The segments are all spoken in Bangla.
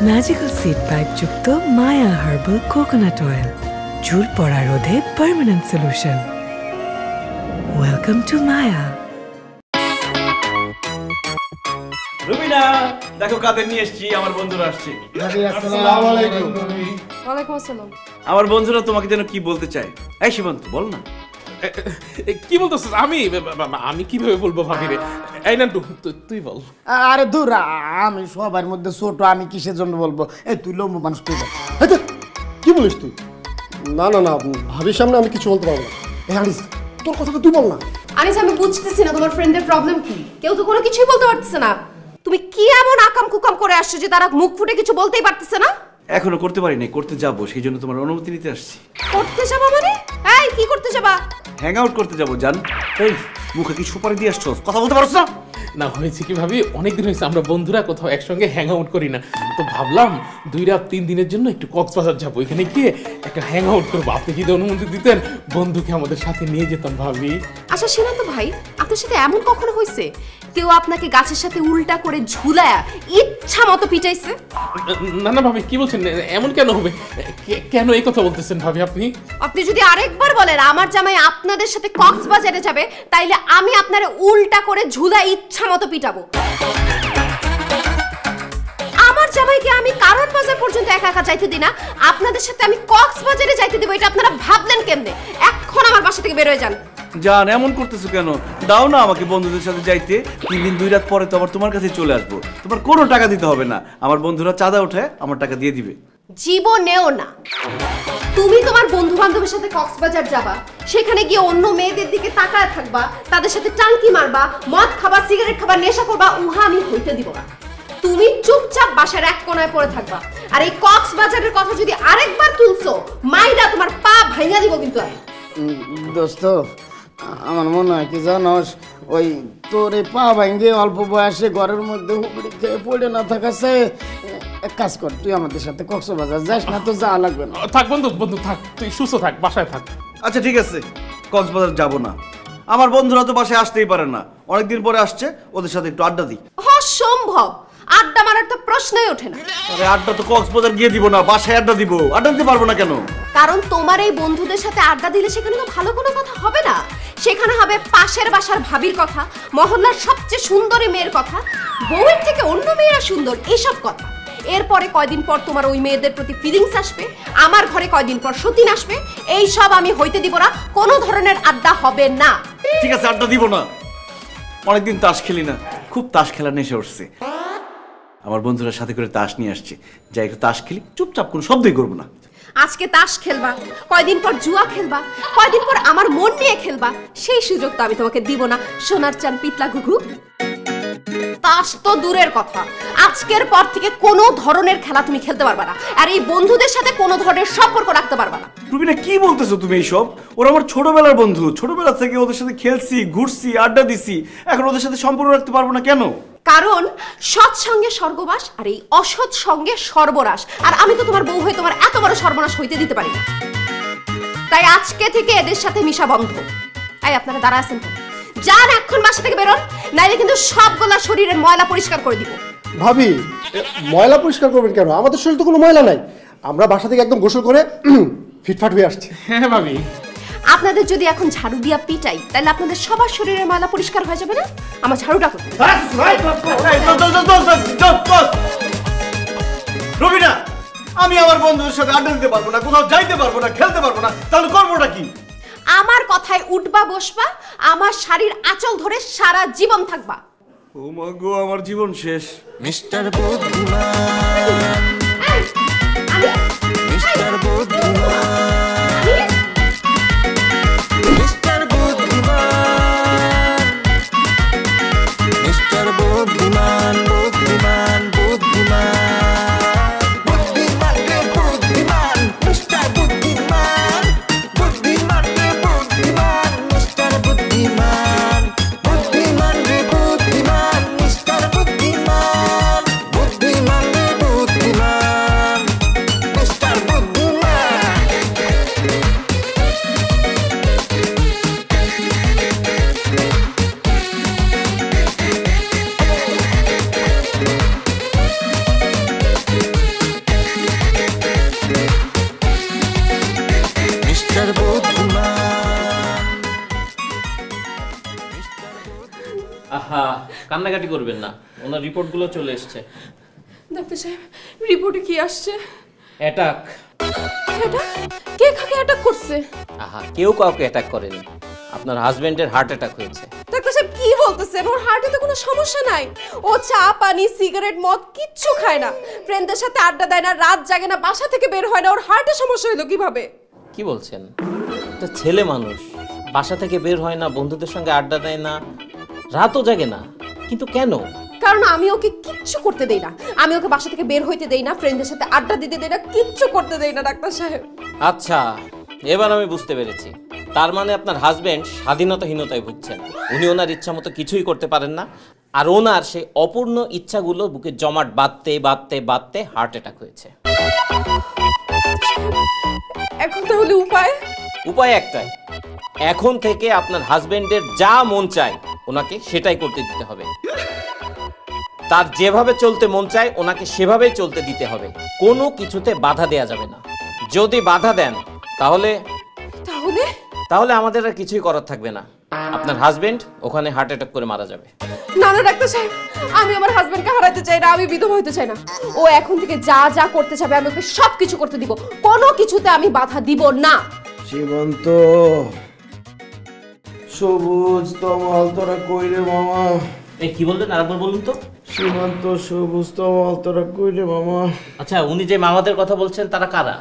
ম্যাজিক্যাল সিড পাইপ যুক্ত মায়া হার্বাল কোকোনাট অয়েল, চুল পড়া রোধে পার্মানেন্ট সলিউশন। ওয়েলকাম টু মায়া। রুবিনা, দেখো কাদের নিয়ে এসেছি, আমার বন্ধুরা আসছে। আসসালামু আলাইকুম। ওয়ালাইকুম আসসালাম। আমার বন্ধুরা তোমাকে যেন কি বলতে চায়। এই সীমান্ত, বল না। কি বলতেছিস? আমি কিভাবে বলবো ভাবি রে? এই না তুই বল। আরে দূর, আমি সবার মধ্যে ছোট, আমি কিসের জন্য বলবো? এই তুই লম্বু মানুষ, তুই বল। কি বলিস তুই? না না না, ভাবির সামনে আমি কিছু বলতে পারবো না। এই আনিস, তোর কথাটা তুই বল না। আনিস, আমি বুঝতেছি না তোমার ফ্রেন্ডের প্রবলেম কি। কেউ তো কোনো কিছুই বলতে পারতেছে না। তুমি কি এমন আকাম কুকাম করে আসছো যে তারা মুখ ফুটে কিছু বলতেই পারতেছে না? এখনো করতে পারিনি, করতে যাবো, সেই জন্য তোমার অনুমতি নিতে আসছি। করতে যাবা মানে? এই কি করতে যাবা? হ্যাং আউট করতে যাবো জান। এই মুখে কি সুপারি দিয়ে আসছো? কথা বলতে পারছ না? না, হয়েছে কি ভাবি, অনেকদিন হয়েছে আমরা বন্ধুরা কোথাও একসঙ্গে হ্যাং আউট করি না, তো ভাবলাম 2 রাত 3 দিনের জন্য একটু কক্সবাজার যাবো, এখানে গিয়ে একটা হ্যাং আউট করবো। আপনি যদি অনুমতি দিতেন বন্ধুকে আমাদের সাথে নিয়ে যেতাম ভাবি। আচ্ছা সীমান্ত ভাই, আপনার সাথে এমন কখনো হয়েছে কেউ আপনাকে গাছের সাথে উল্টা করে ঝুলায়া ইচ্ছা মতো পিটাইছে? না না ভাবি, কি বলছেন? এমন কেন হবে? কেন এই কথা বলতেছেন ভাবি আপনি? আপনি যদি আরেকবার বলেন আমার জামাই আপনাদের সাথে কক্সবাজারে যাবে, তাইলে আমি আপনারে উল্টা করে ঝুলা ইচ্ছা মতো পিটাবো। আমার জামাইকে আমি কারণ বাজার পর্যন্ত একা একা যাইতে দিই না, আপনাদের সাথে আমি কক্সবাজারে যাইতে দেবো, এটা আপনারা ভাবলেন কেমনে? এখন আমার বাসা থেকে বের হয়ে যান। জান, এমন করতেছো কেন? দাও না আমাকে বন্ধুদের সাথে যাইতে। 3 দিন 2 রাত পরে তো আবার তোমার কাছে চলে আসবো। তোমার কোনো টাকা দিতে হবে না, আমার বন্ধুরা চাঁদা উঠে আমার টাকা দিয়ে দিবে। জীবনেও না। তুমি তোমার বন্ধু বান্ধবের সাথে কক্সবাজার যাবা, সেখানে গিয়ে অন্য মেয়েদের দিকে তাকায় থাকবা, তাদের সাথে টাঙ্কি মারবা, মদ খাবা, সিগারেট খাবা, নেশা করবা, উহা আমি হইতে দিব না। তুমি চুপচাপ বাসার এক কোনায় পড়ে থাকবা। আর এই কক্সবাজারের কথা যদি আরেকবার তুলছো, মাইরা তোমার পা ভাঙা দিব কিন্তু আমি। দোস্ত, আমার মনে হয় কি জানোস, ওই তোর এই পা ভাঙ্গে অল্প বয়সে ঘরের মধ্যে হুবড়ি খেয়ে পড়ে না থাকাছে, এক কাজ কর, তুই আমাদের সাথে কক্সবাজার যাস না, তো যা লাগবে না। থাক বন্ধু, বন্ধু থাক, তুই সুস্থ থাক, বাসায় থাক। আচ্ছা ঠিক আছে, কক্সবাজার যাব না। আমার বন্ধুরা তো বাসায় আসতেই পারে না, অনেকদিন পরে আসছে, ওদের সাথে একটু আড্ডা দিই। অসম্ভব, আড্ডা মারার তো প্রশ্নই ওঠে না। আরে আড্ডা তো কক্সবাজার গিয়ে দিব না, বাসায় আড্ডা দিব। আড্ডা দিতে পারবো না কেন? কারণ তোমার এই বন্ধুদের সাথে আড্ডা দিলে সেখানে তো ভালো কোনো কথা হবে না, সেখানে হবে পাশের বাসার ভাবির কথা, মহল্লার সবচেয়ে সুন্দরী মেয়ের কথা, বউয়ের থেকে অন্য মেয়েরা সুন্দর, এসব কথা। এরপরে কয়দিন পর তোমার ওই মেয়েদের প্রতি ফিলিংস আসবে, আমার ঘরে কয়দিন পর সতীন আসবে, এই সব আমি হইতে দিব না। কোনো ধরনের আড্ডা হবে না। ঠিক আছে, আড্ডা দিব না। অনেকদিন তাস খেলি না, খুব তাস খেলার নেশা উঠছে। আমার বন্ধুরা সাথে করে তাস নিয়ে আসছে, যাই একটু তাস খেলি, চুপচাপ কোনো শব্দই করবো না। আজকে তাস খেলবা, কয়দিন পর জুয়া খেলবা, কয়দিন পর আমার মন নিয়ে খেলবা, সেই সুযোগ তো আমি তোমাকে দিব না। সোনার চান পিতলা ঘুঘু। তাস তো দূরের কথা, আজকের পর থেকে কোনো ধরনের খেলা তুমি খেলতে পারবা না, আর এই বন্ধুদের সাথে কোনো ধরনের সম্পর্ক রাখতে পারবা না। রুবিনা, কি বলতেছো তুমি এইসব? ওরা আমার ছোটবেলার বন্ধু, ছোটবেলা থেকে ওদের সাথে খেলছি, ঘুরছি, আড্ডা দিছি, এখন ওদের সাথে সম্পর্ক রাখতে পারবো না কেন? কারণ সৎ সঙ্গে স্বর্গবাস, আর এই অসৎ সঙ্গে সর্বনাশ, আর আমি তো তোমার বউ হয়ে তোমার এত বড় সর্বনাশ হইতে দিতে পারি না। তাই আজকে থেকে এদের সাথে মিশা বন্ধ। তাই আপনারা দাঁড়া আছেন তো, যান এখন বাসা থেকে বেরোন, নাইলে কিন্তু সবগুলা শরীরের ময়লা পরিষ্কার করে দিব। ভাবি, ময়লা পরিষ্কার করবেন কেন? আমাদের শরীরে তো কোনো ময়লা নাই, আমরা বাসা থেকে একদম গোসল করে ফিটফাট হয়ে আসছি। হ্যাঁ ভাবি, আপনাদের যদি এখন ঝাড়ু দিয়া পিটাই, তাহলে আপনাদের সবার শরীরের ময়লা পরিষ্কার হয়ে যাবে না? আমার ঝাড়ুটা করতে। রুবিনা, আমি আমার বন্ধুদের সাথে আড্ডা দিতে পারবো না, কোথাও যাইতে পারবো না, খেলতে পারবো না, তাহলে করবোটা কি? আমার কথায় উঠবা বসবা, আমার শাড়ির আঁচল ধরে সারা জীবন থাকবা। ও মা গো, আমার জীবন শেষ। মিস্টার বুদ্ধিমান, মিস্টার বুদ্ধিমান, মিস্টার বুদ্ধিমান, মিস্টার বুদ্ধিমান, বুদ্ধিমান, বুদ্ধিমান, বুদ্ধিমান রে বুদ্ধিমান, মিস্টার বুদ্ধিমান, বুদ্ধিমান রে বুদ্ধিমান, মিস্টার বুদ্ধিমান, বুদ্ধিমান রে বুদ্ধিমান, মিস্টার বুদ্ধিমান, বুদ্ধিমান রে বুদ্ধিমান, মিস্টার বুদ্ধিমান। কান্নাকাটি করবেন না, ওনার রিপোর্টগুলো চলে এসেছে। ডাক্তার সাহেব, রিপোর্টে কি আসছে? অ্যাটাক। অ্যাটাক? কে কাকে অ্যাটাক করছে? আহা, কেউ কাউকে অ্যাটাক করেনি, আপনার হাজবেন্ডের হার্ট অ্যাটাক হয়েছে। ডাক্তার সাহেব কি বলতেছেন? ওর হার্টে তো কোনো সমস্যা নাই। ও চা পানি সিগারেট মদ কিচ্ছু খায় না, ফ্রেন্ডদের সাথে আড্ডা দেয় না, রাত জাগে না, বাসা থেকে বের হয় না। ওর হার্টে সমস্যা হলো কিভাবে? কি বলছেন? একটা ছেলে মানুষ, বাসা থেকে বের হয় না, বন্ধুদের সঙ্গে আড্ডা দেয় না, রাতও জাগে না, কিন্তু কেন? কারণ আমি ওকে কিচ্ছু করতে দেই না। আমি ওকে বাসা থেকে বের হইতে দেই না, ফ্রেন্ডদের সাথে আড্ডা দিতে দেই না, কিচ্ছু করতে দেই না ডাক্তার সাহেব। আচ্ছা, এবার আমি বুঝতে পেরেছি। তার মানে আপনার হাজবেন্ড স্বাধীনতাহীনতায় ভুগছেন। উনি ওনার ইচ্ছা মতো কিছুই করতে পারেন না, আর ওনার সেই অপূর্ণ ইচ্ছাগুলো বুকে জমাট বাঁধতে বাঁধতে বাঁধতে হার্ট অ্যাটাক হয়েছে। এখন তাহলে উপায়? উপায় একটাই, এখন থেকে আপনার হাজবেন্ডের যা মন চায় ওনাকে সেটাই করতে দিতে হবে। তার যেভাবে চলতে মন চায় ওনাকে সেভাবেই চলতে দিতে হবে, কোনো কিছুতে বাধা দেয়া যাবে না। যদি বাধা দেন তাহলে তাহলে তাহলে আমাদের আর কিছুই করার থাকবে না, আপনার হাজবেন্ড ওখানে হার্ট অ্যাটাক করে মারা যাবে। না না ডাক্তার সাহেব, আমি আমার হাজবেন্ডকে হারাতে চাই না, আমি বিধবা হইতে চাই না। ও এখন থেকে যা যা করতে চাবে আমি ওকে সব কিছু করতে দিব, কোনো কিছুতে আমি বাধা দিব না। সীমান্ত, সবুজ তমাল তোরা কই রে মামা? এই কি বললেন আরেকবার বলুন তো। সীমান্ত, সবুজ তমাল তোরা কই রে মামা? আচ্ছা, উনি যে মামাদের কথা বলছেন তারা কারা?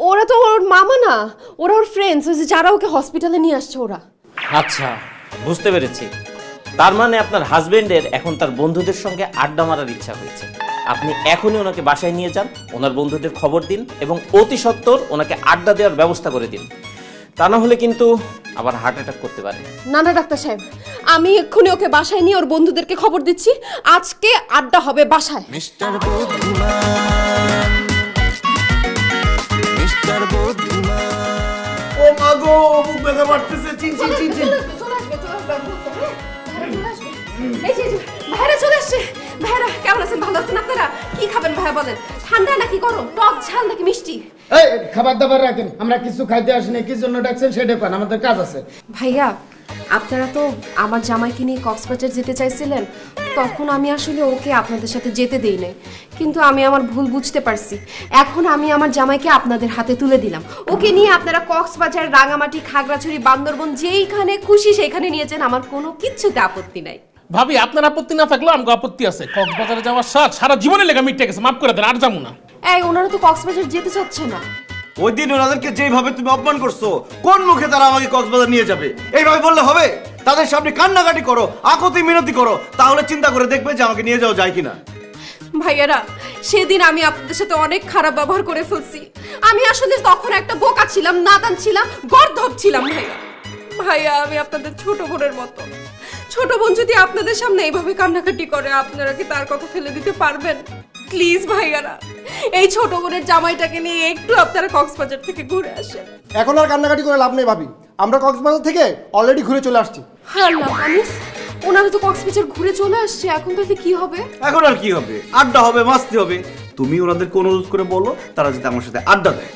ওরা তো ওর মামা না, ওরা ওর ফ্রেন্ডস, ওই যে যারা ওকে হসপিটালে নিয়ে আসছে ওরা। আচ্ছা, বুঝতে পেরেছি। তার মানে আপনার হাজবেন্ডের এখন তার বন্ধুদের সঙ্গে আড্ডা মারার ইচ্ছা হয়েছে। আপনি এখনই ওনাকে বাসায় নিয়ে যান, ওনার বন্ধুদের খবর দিন এবং অতি সত্বর ওনাকে আড্ডা দেওয়ার ব্যবস্থা করে দিন। তা না হলে কিন্তু আবার হার্ট অ্যাটাক করতে পারে। না না ডাক্তার সাহেব, আমি এক্ষুনি ওকে বাসায় নিয়ে ওর বন্ধুদেরকে খবর দিচ্ছি, আজকে আড্ডা হবে বাসায়। মিস্টার বুদ্ধিমান, মিস্টার বুদ্ধিমান। ও মা গো, বুক ব্যথা বাড়তেছে, চিন চিন চিন চিন। ভাইরা চলে আসছে। ভাইরা কেমন আছেন? ভালো আছেন আপনারা? কি খাবেন ভাইয়া বলেন? ঠান্ডা নাকি গরম, টক ঝাল নাকি মিষ্টি? এই খাবার দাবার রাখেন, আমরা কিছু খাইতে আসিনি, কি জন্য ডাকছেন সেটা পান, আমাদের কাজ আছে। ভাইয়া আপনারা তো আমার জামাইকে নিয়ে কক্সবাজার যেতে চাইছিলেন, তখন আমি আসলে ওকে আপনাদের সাথে যেতে দেই নাই, কিন্তু আমি আমার ভুল বুঝতে পারছি। এখন আমি আমার জামাইকে আপনাদের হাতে তুলে দিলাম, ওকে নিয়ে আপনারা কক্সবাজার, রাঙামাটি, খাগড়াছড়ি, বান্দরবন যেইখানে খুশি সেইখানে নিয়েছেন, আমার কোনো কিচ্ছুতে আপত্তি নাই। ভাবি, আপনার আপত্তি না থাকলেও আমাকে আপত্তি আছে। কক্সবাজারে যাওয়ার স্বাদ সারা জীবনের লেগে মিটে গেছে, মাফ করে দেন, আর যাবো না। এই ওনারা তো কক্সবাজার যেতে চাচ্ছে না। ওই দিন ওনাদেরকে যেভাবে তুমি অপমান করছো, কোন মুখে তারা আমাকে কক্সবাজার নিয়ে যাবে? এইভাবে বললে হবে? তাদের সামনে কান্নাকাটি করো, আকুতি মিনতি করো, তাহলে চিন্তা করে দেখবে যে আমাকে নিয়ে যাওয়া যায় কিনা। ভাইয়ারা, সেদিন আমি আপনাদের সাথে অনেক খারাপ ব্যবহার করে ফেলছি। আমি আসলে তখন একটা বোকা ছিলাম, নাদান ছিলাম, গর্দভ ছিলাম। ভাইয়া ভাইয়া, আমি আপনাদের ছোট বোনের মতো। ছোট বোন যদি আপনাদের সামনে এইভাবে কান্নাকাটি করে, আপনারা কি তার কথা ফেলে দিতে পারবেন? প্লিজ ভাইয়ারা, এই ছোট বোনের জামাইটাকে নিয়ে একটু আপনারা কক্সবাজার থেকে ঘুরে আসেন। এখন আর কান্নাকাটি করে লাভ নেই ভাবি, আমরা কক্সবাজার থেকে অলরেডি ঘুরে চলে আসছি। আল্লাহ আনিস, ওনারা তো কক্সবাজার ঘুরে চলে আসছে, এখন তাহলে কি হবে? এখন আর কি হবে? আড্ডা হবে, মাস্তি হবে। তুমি ওনাদেরকে অনুরোধ করে বলো তারা যদি আমার সাথে আড্ডা দেয়।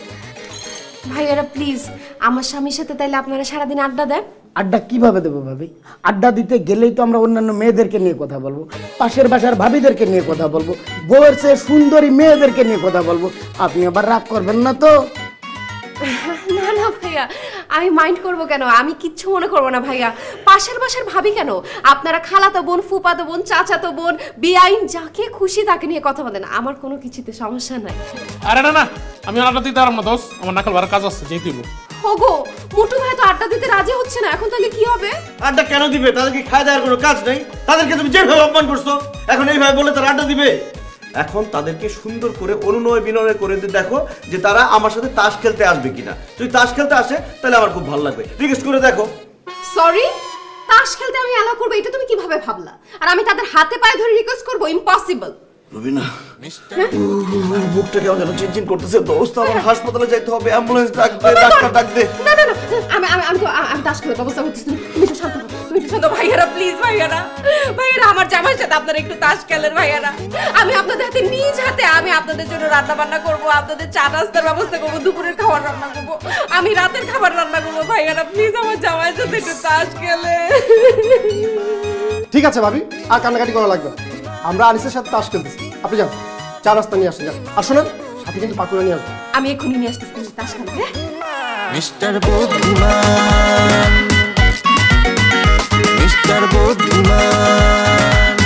ভাইয়ারা প্লিজ, আমার স্বামীর সাথে তাইলে আপনারা সারাদিন আড্ডা দেন। আড্ডা কিভাবে দেবো ভাবি? আড্ডা দিতে গেলেই তো আমরা অন্যান্য মেয়েদেরকে নিয়ে কথা বলবো, পাশের বাসার ভাবিদেরকে নিয়ে কথা বলবো, বউয়ের চেয়ে সুন্দরী মেয়েদেরকে নিয়ে কথা বলবো। আপনি আবার রাগ করবেন না তো? না না ভাইয়া, আমি মাইন্ড করবো কেন? আমি কিচ্ছু মনে করবো না ভাইয়া। পাশের বাসার ভাবি কেন, আপনারা খালাতো বোন, ফুপাতো বোন, চাচাতো বোন, বেআইন যাকে খুশি তাকে নিয়ে কথা বলেন, আমার কোনো কিছুতে সমস্যা নাই। আরে না না, আমি আড্ডা দিতে পারবো না দোষ, আমার নাকাল ভাড়া কাজ আছে, যেতে হইব। ওগো, মোটু ভাই তো আড্ডা দিতে রাজি হচ্ছে না, এখন তাহলে কি হবে? আড্ডা কেন দিবে? তাদেরকে খাওয়া দেওয়ার কোনো কাজ নেই? তাদেরকে তুমি যেভাবে অপমান করছো, এখন এইভাবে বলে তারা আড্ডা দিবে? এখন তাদেরকে সুন্দর করে অনুনয় বিনয় করে দেখো যে তারা আমার সাথে তাস খেলতে আসবে কিনা। যদি তাস খেলতে আসে তাহলে আমার খুব ভালো লাগবে, রিকোয়েস্ট করে দেখো। সরি, তাস খেলতে আমি অ্যালাউ করবো এটা তুমি কিভাবে ভাবলা? আর আমি তাদের হাতে পায়ে ধরে রিকোয়েস্ট করবো? ইম্পসিবল। রবিনা, বুকটা কেমন যেন চিনচিন করতেছে দোস্ত, আমার হাসপাতালে যাইতে হবে, অ্যাম্বুলেন্স ডাক দে, ডাক্তার ডাক দে। না না না, আমি তাস খেলার ব্যবস্থা করতেছি, তুমি একটু শান্ত হও, তুমি একটু শান্ত। ভাইয়ারা প্লিজ, ভাইয়ারা ভাইয়ারা, আমার জামাইয়ের সাথে আপনারা একটু তাস খেলেন ভাইয়ারা। আমি আপনাদের হাতে নিজ হাতে আমি আপনাদের জন্য রান্না বান্না করবো, আপনাদের চা নাস্তার ব্যবস্থা করবো, দুপুরের খাবার রান্না করবো, আমি রাতের খাবার রান্না করবো। ভাইয়ারা প্লিজ আমার জামাইয়ের সাথে একটু তাস খেলে। ঠিক আছে ভাবি, আর কান্নাকাটি করা লাগবে না। আমরা আনিসের সাথে তাস খেলতেছি, আপনি যান চা নাস্তা নিয়ে আসেন। যান আর শোনেন, সাথে কিন্তু পাকুড়া নিয়ে আসবেন। আমি এক্ষুনি নিয়ে আসতেছি তাস খেলা। হ্যাঁ মিস্টার বুদ্ধিমান, মিস্টার বুদ্ধিমান,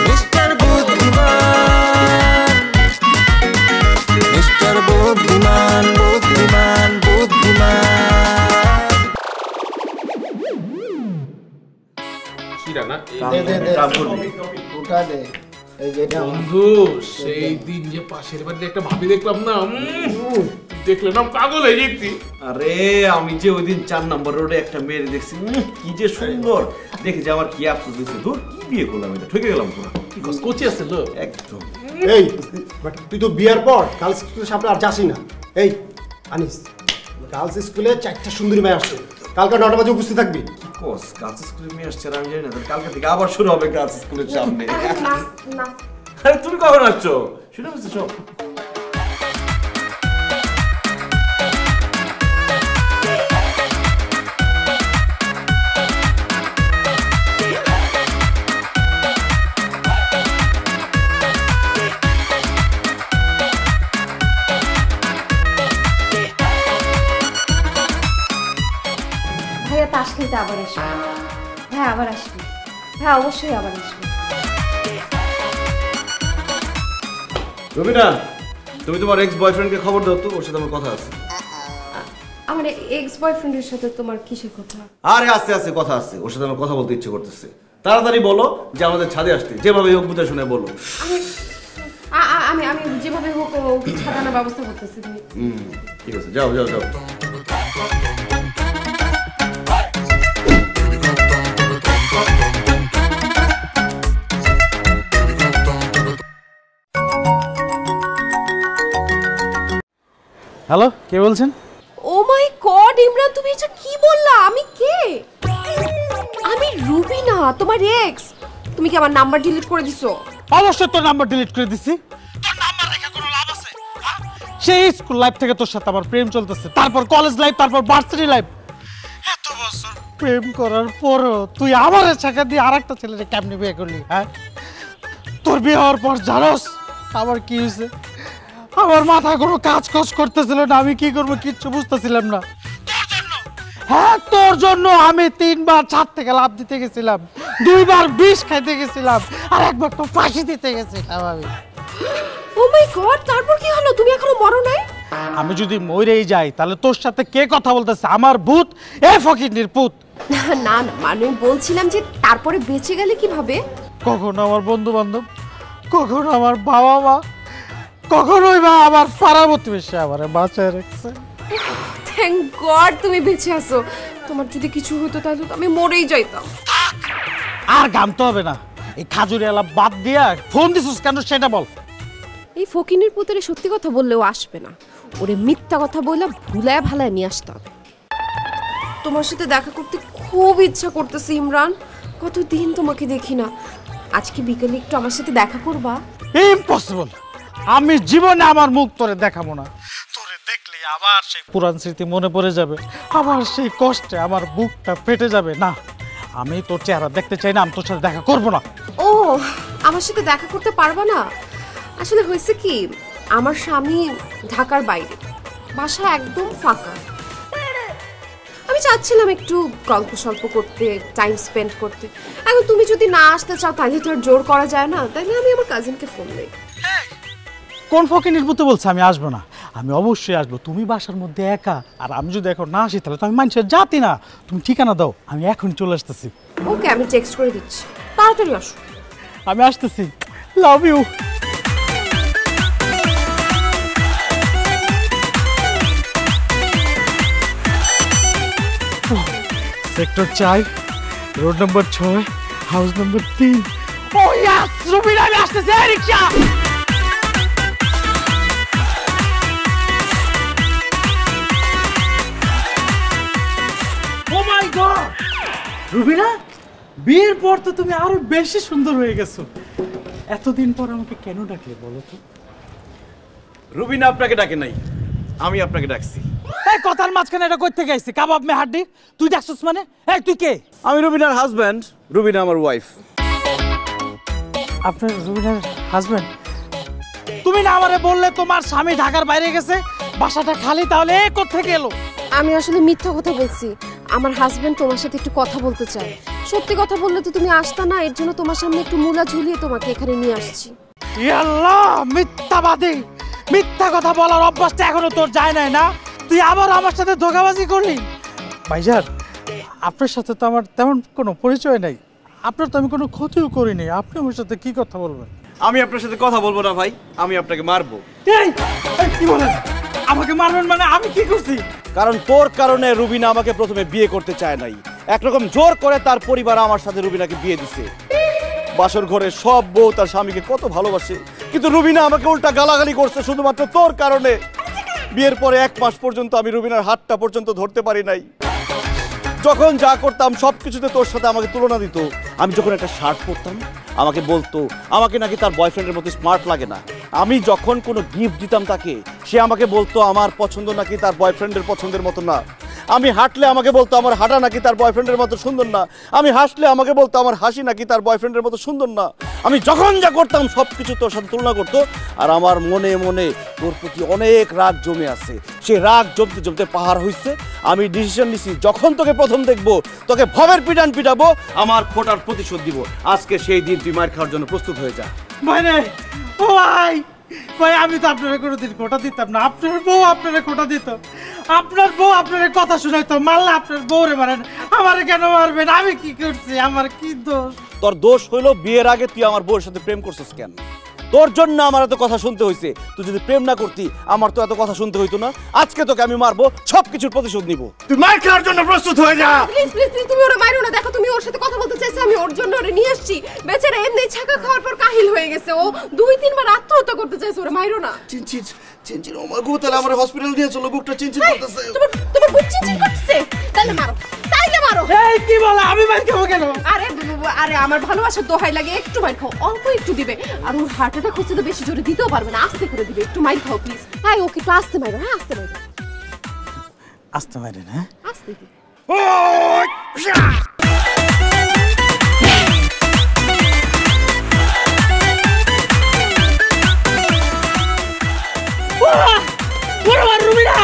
মিস্টার বুদ্ধিমান, মিস্টার বুদ্ধিমান, বুদ্ধিমান, বুদ্ধিমান। কিরা না দে দে দে উঠা দে। এই যে এটা বন্ধু, সেই দিন যে পাশের বাড়িতে একটা ভাবি দেখলাম না, দেখলে না পাগল হয়ে যেতি। আরে আমি যে ওই দিন 4 নম্বর রোডে একটা মেয়ে দেখছি, কি যে সুন্দর দেখে যে আমার কি আফসোস হয়েছে, দূর কি বিয়ে করলাম, এটা ঠকে গেলাম পুরো। কি কোচি আছে লো একদম। এই বাট তুই তো বিয়ার পর গার্লস স্কুলের সামনে আর যাসই না। এই আনিস, গার্লস স্কুলে 4টা সুন্দরী মেয়ে আসছে, কালকে 9টা বাজে উপস্থিত থাকবি। কোস গার্লস স্কুলে মেয়ে আসছে আর আমি জানি না, তাহলে কালকে থেকে আবার শুরু হবে গার্লস স্কুলের সামনে। আরে তুমি কখন আসছো? শুনে বলছো সব। ভাইয়া তাস খেলতে আবার আসবে। হ্যাঁ আবার আসবে, হ্যাঁ অবশ্যই আবার আসবে। রবিনা, তুমি তোমার এক্স বয়ফ্রেন্ডকে খবর দাও তো, ওর সাথে আমার কথা আছে। আমার এক্স বয়ফ্রেন্ডের সাথে তোমার কিসের কথা? আরে আস্তে আস্তে কথা আছে, ওর সাথে আমার কথা বলতে ইচ্ছে করতেছে। তাড়াতাড়ি বলো যে আমাদের ছাদে আসতে, যেভাবে হোক বুঝে শুনে বলো। আমি আমি যেভাবে হোক ছাড়ানোর ব্যবস্থা করতেছি। তুমি ঠিক আছে, যাও যাও যাও। হ্যালো, কে বলছেন? ও মাই গড ইমরান, তুমি এটা কি বললা? আমি কে? আমি রুবিনা, তোমার এক্স। তুমি কি আমার নাম্বার ডিলিট করে দিছো? অবশ্যই তোর নাম্বার ডিলিট করে দিছি। তোর নাম্বার রেখে কোনো লাভ আছে? সেই স্কুল লাইফ থেকে তোর সাথে আমার প্রেম চলতেছে, তারপর কলেজ লাইফ, তারপর ভার্সিটি লাইফ। এত বছর প্রেম করার পরও তুই আমার ছাকা দিয়ে আরেকটা ছেলেকে কেমনে বিয়ে করলি? হ্যাঁ, তোর বিয়ে হওয়ার পর জানোস আমার কি হয়েছে? আমার মাথা কোনো কাজ করতেছিল না, আমি কি করবো কিচ্ছু বুঝতেছিলাম না। হ্যাঁ, তোর জন্য আমি 3 বার ছাদ থেকে লাফ দিতে গেছিলাম, 2 বার বিষ খাইতে গেছিলাম, আর 1 বার তো ফাঁসি দিতে গেছিলাম আমি। ও মাই গড, তারপর কি হলো? তুমি এখনো মরো নাই? আমি যদি মরেই যাই তাহলে তোর সাথে কে কথা বলতেছে? আমার ভূত, এ ফকিন্নির পুত। না না, মানে বলছিলাম যে তারপরে বেঁচে গেলে কিভাবে? কখনো আমার বন্ধু বান্ধব, কখনো আমার বাবা মা, কখনোই বা আমার পাড়া প্রতিবেশী আমার বাঁচায় রাখছে। থ্যাংক গড তুমি বেঁচে আছো। তোমার যদি কিছু হতো তাহলে তো আমি মরেই যাইতাম। আর গামতে হবে না, এই খাজুরি আলাপ বাদ দিয়া ফোন দিছিস কেন সেটা বল। এই ফকিনের পুত্রে সত্যি কথা বললেও আসবে না, ওরে মিথ্যা কথা বলে ভুলায় ভালায় নিয়ে আসতে হবে। তোমার সাথে দেখা করতে খুব ইচ্ছা করতেছে ইমরান, কতদিন তোমাকে দেখি না। আজকে বিকেলে একটু আমার সাথে দেখা করবা? ইম্পসিবল, আমি জীবনে আমার মুখ তোরে দেখাবো না। তোরে দেখলে আবার সেই পুরান স্মৃতি মনে পড়ে যাবে, আবার সেই কষ্টে আমার বুকটা ফেটে যাবে। না, আমি তোর চেহারা দেখতে চাই না, আমি তোর সাথে দেখা করবো না। ও, আমার সাথে দেখা করতে পারবা না? আসলে হয়েছে কি, আমার স্বামী ঢাকার বাইরে, বাসা একদম ফাঁকা। আমি চাচ্ছিলাম একটু গল্প সল্প করতে, টাইম স্পেন্ড করতে। এখন তুমি যদি না আসতে চাও তাহলে তো আর জোর করা যায় না, তাইলে আমি আমার কাজিনকে ফোন দিই। কোন ফকিনির পুতে বলছে আমি আসবো না? আমি অবশ্যই আসবো। তুমি বাসার মধ্যে একা, আর আমি যদি এখন না আসি তাহলে তো আমি মানুষের জাতি না। তুমি ঠিকানা দাও, আমি এখন চলে আসতেছি। ওকে, আমি টেক্সট করে দিচ্ছি, তাড়াতাড়ি আসো। আমি আসতেছি, love you. Sector 4, road number 6, house number 3। Oh yes, Rubina, আমি আসতেছি। Rickshaw. Oh my God, Rubina, বিয়ের পর তো তুমি আরো বেশি সুন্দর হয়ে গেছো। এতদিন পর আমাকে কেন ডাকলে বলো তো? রুবিনা আপনাকে ডাকে নাই, আমি আপনাকে ডাকছি। এই কথার মাঝখানে এটা কই থেকে আইছে? কাবাব মে হাড্ডি? তুই দেখছস মানে? এই তুই কে? আমি রুবিনার হাজব্যান্ড, রুবিনা আমার ওয়াইফ। আপনার রুবিনার হাজবেন্ড? তুমি না আমারে বললে তোমার স্বামী ঢাকার বাইরে গেছে, বাসাটা খালি, তাহলে এই কোত্থেকে এলো? আমি আসলে মিথ্যা কথা বলছি। আমার হাজবেন্ড তোমার সাথে একটু কথা বলতে চায়। সত্যি কথা বললে তো তুমি আসতা না, এর জন্য তোমার সামনে একটু মূলা ঝুলিয়ে তোমাকে এখানে নিয়ে আসছি। আল্লাহ, মিথ্যাবাদী! মিথ্যা কথা বলার অভ্যাসটা এখনো তোর যায় নাই না? তুই আবার আমার সাথে ধোঁকাবাজি করলি? ভাইজান, আপনার সাথে তো আমার তেমন কোনো পরিচয় নাই, আপনার তো আমি কোনো ক্ষতিও করিনি, আপনি আমার সাথে কি কথা বলবেন? আমি আপনার সাথে কথা বলবো না ভাই, আমি আপনাকে মারবো। এই কি বলেন? আমাকে মারবেন মানে? আমি কি করছি? কারণ তোর কারণে রুবিনা আমাকে প্রথমে বিয়ে করতে চায় নাই, একরকম জোর করে তার পরিবার আমার সাথে রুবিনাকে বিয়ে দিছে। বাসর ঘরে সব বউ তার স্বামীকে কত ভালোবাসে, কিন্তু রুবিনা আমাকে উল্টা গালাগালি করছে শুধুমাত্র তোর কারণে। বিয়ের পরে 1 মাস পর্যন্ত আমি রুবিনার হাতটা পর্যন্ত ধরতে পারি নাই। যখন যা করতাম সবকিছুতে তোর সাথে আমাকে তুলনা দিত। আমি যখন একটা শার্ট পরতাম আমাকে বলতো আমাকে নাকি তার বয়ফ্রেন্ডের মতো স্মার্ট লাগে না। আমি যখন কোনো গিফট দিতাম তাকে, সে আমাকে বলতো আমার পছন্দ নাকি তার বয়ফ্রেন্ডের পছন্দের মতো না। আমি হাঁটলে আমাকে বলতো আমার হাঁটা নাকি তার বয়ফ্রেন্ডের মতো সুন্দর না। আমি হাসলে আমাকে বলতো আমার হাসি নাকি তার বয়ফ্রেন্ডের মতো সুন্দর না। আমি যখন যা করতাম সব কিছু তোর সাথে তুলনা করতো। আর আমার মনে মনে তোর প্রতি অনেক রাগ জমে আছে। সেই রাগ জমতে জমতে পাহাড় হয়েছে। আমি ডিসিশন নিছি, যখন তোকে প্রথম দেখবো তোকে ভবের পিটান পিটাবো, আমার খোটার প্রতিশোধ দিব। আজকে সেই দিন তুই মার খাওয়ার জন্য প্রস্তুত হয়ে যা। ভাই রে, ও ভাই ভাই, আমি তো আপনারা কোনোদিন কোটা দিতাম না। আপনার বউ আপনারা কোটা দিত, আপনার বউ আপনারা কথা শুনাইতো। মারলে আপনার বউরে মারেন, আমারে কেন মারবেন? আমি কি করছি? আমার কি দোষ? তোর দোষ হইলো বিয়ের আগে তুই আমার বউয়ের সাথে প্রেম করছিস কেন? তোর জন্য আমার এত কথা শুনতে হয়েছে। তুই যদি প্রেম না করতি আমার তো এত কথা শুনতে হইতো না। আজকে তোকে আমি মারবো, সবকিছুর প্রতিশোধ নিব। তুই মার খাওয়ার জন্য প্রস্তুত হয়ে যা। প্লিজ প্লিজ প্লিজ, তুমি ওরে মারো না। দেখো, তুমি ওর সাথে কথা বলতে চাইছো, আমি ওর জন্য ওরে নিয়ে আসছি। বেচারা এমনি ছাকা খাওয়ার পর কাহিল হয়ে গেছে। ও 2-3 বার আত্মহত্যা করতে চাইছে। ওরে মারো না। চিনচিন চিনচিন, ও মা গো, তাহলে আমার হসপিটাল নিয়ে চলো, বুকটা চিনচিন করতেছে। তোমার বুক চিনচিন করতেছে? তাইলে মারো, তাইলে মারো। এই কি বলে? আমি মার খাবো কেন? আরে আরে, আমার ভালোবাসার দোহাই লাগে, একটু মার খাও, অল্প একটু দিবে। আর ওর হার্ট অ্যাটাক হচ্ছে তো, বেশি জোরে দিতেও পারবে না, আস্তে করে দিবে। একটু মার খাও প্লিজ। হ্যাঁ, ওকে একটু আস্তে মারো। হ্যাঁ, আস্তে মারো, আসতে পারেন? হ্যাঁ, আস্তে দিবে। রুবিনা,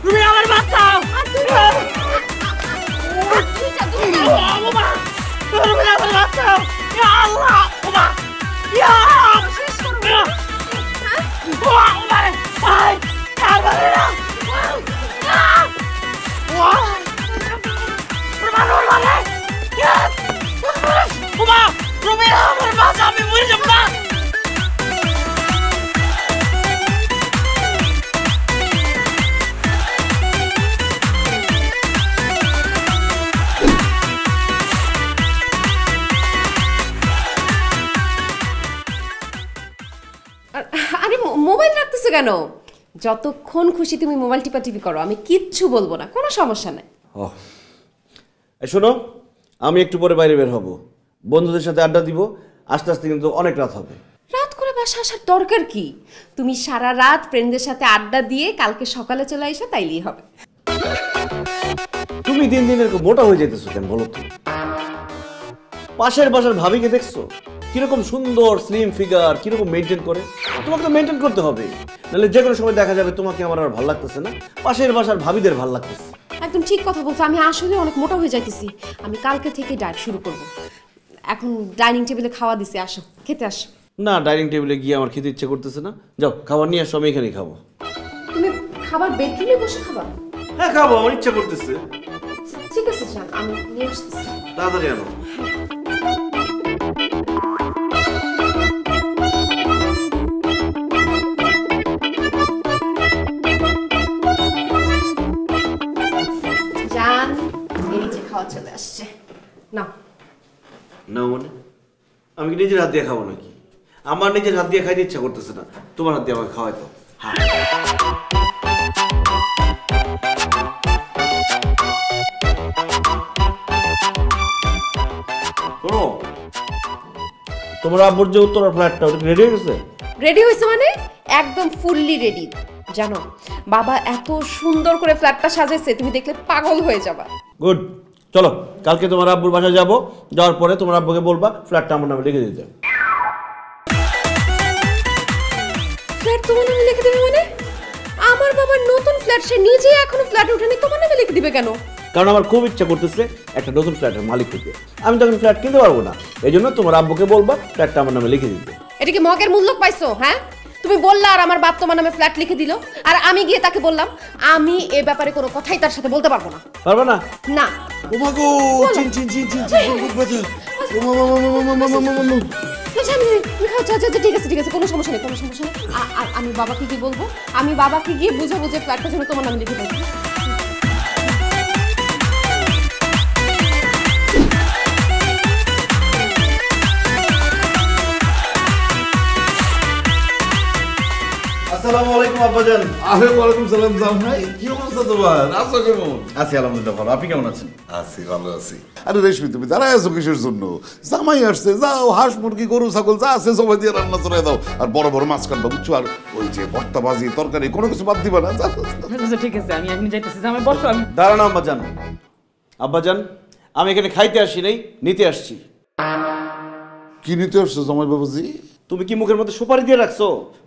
রুবিনা আমার বাচ্চাও। রুবিনা আমার বাচ্চাও। আল্লাহ, আমি মরে যাব না। আরে মোবাইল রাখতেছো কেন? যতক্ষণ খুশি তুমি মোবাইল টিপি করো, আমি কিচ্ছু বলবো না, কোনো সমস্যা নাই। শোনো, আমি একটু পরে বাইরে বের হব, বন্ধুদের সাথে আড্ডা দিব। আস্তে আস্তে কিন্তু অনেক রাত হবে। রাত করে বাসা আসার দরকার কি? তুমি সারা রাত ফ্রেন্ডদের সাথে আড্ডা দিয়ে কালকে সকালে চলে এসে তাইলেই হবে। তুমি দিন দিন এরকম মোটা হয়ে যেতেছো কেন বলো তো? পাশের বাসার ভাবিকে দেখছো কিরকম সুন্দর স্লিম ফিগার, কিরকম মেনটেন করে? তোমাকে তো মেনটেন করতে হবে, নাহলে যে কোনো সময় দেখা যাবে তোমাকে আমার আর ভালো লাগতেছে না, পাশের বাসার ভাবিদের ভালো লাগতেছে। একদম ঠিক কথা বলছো। আমি আসলে অনেক মোটা হয়ে যাইতেছি। আমি কালকে থেকে ডায়েট শুরু করব। এখন ডাইনিং টেবিলে খাওয়া দিছি, আসো খেতে আসো। না, ডাইনিং টেবিলে গিয়ে আমার খেতে ইচ্ছে করতেছে না। যাও খাবার নিয়ে আসো, আমি এখানেই খাবো। তুমি খাবার বেডরুমে বসে খাবা? হ্যাঁ খাবো, আমার ইচ্ছা করতেছে। ঠিক আছে, যান, আমি নিয়ে আসতেছি। তাড়াতাড়ি আনো। জান, এই যে খাওয়া চলে আসছে, নাও। না মানে আমি কি নিজের হাত দিয়ে খাবো নাকি? আমার নিজের হাত দিয়ে খাইতে ইচ্ছা করতেছে না, তোমার হাত দিয়ে আমাকে খাওয়াই তো। শোনো, তোমার আব্বুর যে উত্তরা ফ্ল্যাটটা ওটা রেডি হয়ে গেছে? রেডি হয়েছে মানে? একদম ফুললি রেডি। জানো বাবা এত সুন্দর করে ফ্ল্যাটটা সাজাইছে, তুমি দেখলে পাগল হয়ে যাবা। গুড, চলো কালকে তোমার আব্বুর বাসায় যাবো, যাওয়ার পরে তোমার আব্বুকে বলবা ফ্ল্যাটটা আমার নামে লিখে দিতে। ফ্ল্যাট তোমার নামে লিখে দিবে মানে? আমার বাবার নতুন ফ্ল্যাট, সে নিজে এখনো ফ্ল্যাটে ওঠেনি, তোমার নামে লিখে দিবে কেন? কারণ আমার খুব ইচ্ছা করতেছে একটা নতুন ফ্ল্যাটের মালিক হতে। আমি তখন ফ্ল্যাট কিনতে পারবো না, এই জন্য তোমার আব্বুকে বলবা ফ্ল্যাটটা আমার নামে লিখে দিতে। এটা কি মগের মূল্য পাইছো? হ্যাঁ, তুমি বললা আর আমার বাপ তোমার নামে ফ্ল্যাট লিখে দিল, আর আমি গিয়ে তাকে বললাম আমি এ ব্যাপারে কোনো কথাই তার সাথে বলতে পারবো না। পারবে না? না। ওমা গো, চিন চিন চিন চিন চিন খুব বাজে। ওমা মা মা মা মা মা মা মা। ঠিক আছে ঠিক আছে, কোনো সমস্যা নেই, কোনো সমস্যা নেই। আর আমি বাবাকে কি বলবো? আমি বাবাকে গিয়ে বুঝাবো যে ফ্ল্যাটটা যেন তোমার নামে লিখে দেবো। আসসালামু আলাইকুম আব্বাজান। ওয়ালাইকুম সালাম জামাই, কি অবস্থা তোমার? আছো কেমন? আছি আলহামদুলিল্লাহ ভালো, আপনি কেমন আছেন? আছি, ভালো আছি। আরে রেশমি, তুমি দাঁড়ায় আছো কিসের জন্য? জামাই আসছে, যাও হাঁস মুরগি গরু ছাগল যা আছে সবাই দিয়ে রান্না চড়াই দাও, আর বড় বড় মাছ কাটবা বুঝছো, আর ওই যে ভর্তা ভাজি তরকারি কোনো কিছু বাদ দিবা না। ঠিক আছে, আমি এখন যাইতেছি। জামাই বসো। আমি দাঁড়ানো আব্বাজান। আব্বাজান, আমি এখানে খাইতে আসি নাই, নিতে আসছি। কি নিতে আসছো জামাই বাবুজি? তুমি কি মুখের মধ্যে সুপারি দিয়ে রাখছো?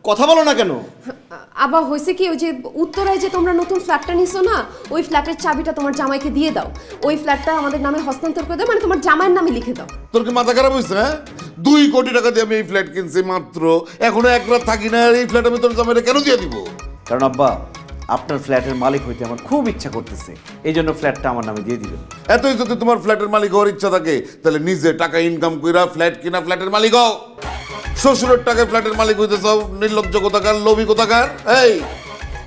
কথা বলো না কেন? আবার হয়েছে কি, ওই যে উত্তরায় যে তোমরা নতুন ফ্ল্যাটটা নিছো না, ওই ফ্ল্যাটের চাবিটা তোমার জামাইকে দিয়ে দাও। ওই ফ্ল্যাটটা আমাদের নামে হস্তান্তর করে দাও, মানে তোমার জামাইয়ের নামে লিখে দাও। তোর কি মাথা খারাপ হয়েছে? হ্যাঁ, 2 কোটি টাকা দিয়ে আমি এই ফ্ল্যাট কিনছি মাত্র, এখনো এক রাত থাকি না, আর এই ফ্ল্যাট আমি তোর জামাইরে কেন দিয়ে দিব? কারণ আব্বা, আপনার ফ্ল্যাটের মালিক হইতে আমার খুব ইচ্ছা করতেছে, এই জন্য ফ্ল্যাটটা আমার নামে দিয়ে দিবেন। এতই যদি তোমার ফ্ল্যাটের মালিক হওয়ার ইচ্ছা থাকে, তাহলে নিজে টাকা ইনকাম কইরা ফ্ল্যাট কিনা ফ্ল্যাটের মালিক হও। শ্বশুরের টাকায় ফ্ল্যাটের মালিক হইতে চাও? নির্লজ্জ কোথাকার, লোভী কোথাকার। এই,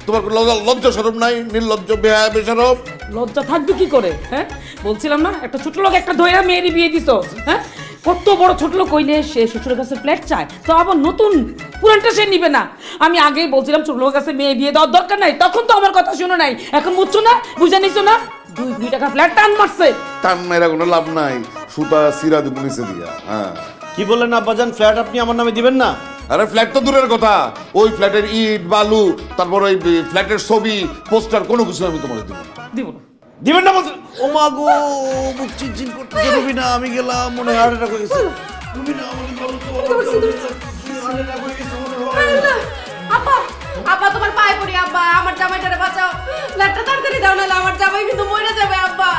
তোমার লজ্জা শরম নাই? নির্লজ্জ, বেহায়া, বেশরম। লজ্জা থাকবে কি করে? হ্যাঁ, বলছিলাম না একটা ছোট লোক একটা ধইরা মেয়েরই বিয়ে দিছো। হ্যাঁ, কত বড় ছোট লোক কইলে সে শ্বশুরের কাছে ফ্ল্যাট চায়, তো আবার নতুন পুরানটা সে নিবে না। আমি আগেই বলছিলাম ছোট লোকের কাছে মেয়ে বিয়ে দেওয়ার দরকার নাই, তখন তো আমার কথা শুনো নাই। এখন বুঝছো না, বুঝে নিছো না? 2 টাকা ফ্ল্যাট টান মারছে। টান মাইরা কোনো লাভ নাই, সুতা সিরা দিব নিচে দিয়া। হ্যাঁ, কি বললেন আব্বাজান, ফ্ল্যাট আপনি আমার নামে দিবেন না? আরে ফ্ল্যাট তো দূরের কথা, ওই ফ্ল্যাটের ইট বালু, তারপর ওই ফ্ল্যাটের ছবি পোস্টার কোনো কিছু আমি তোমাকে দিব না। দিব না? দিবেন না বলছেন? ও মা গো, মুখ চিনচিন করতেছে। রুবিনা, আমি গেলাম, মনে হয় হার্ট অ্যাটাক হয়ে গেছে। রুবিনা, আমাকে বলো তো। আব্বা, আব্বা তোমার পায়ে পড়ি আব্বা, আমার জামাইটারে বাঁচাও, ফ্ল্যাটটা তাড়াতাড়ি দাও, নাহলে আমার জামাই কিন্তু মরে যাবে আব্বা।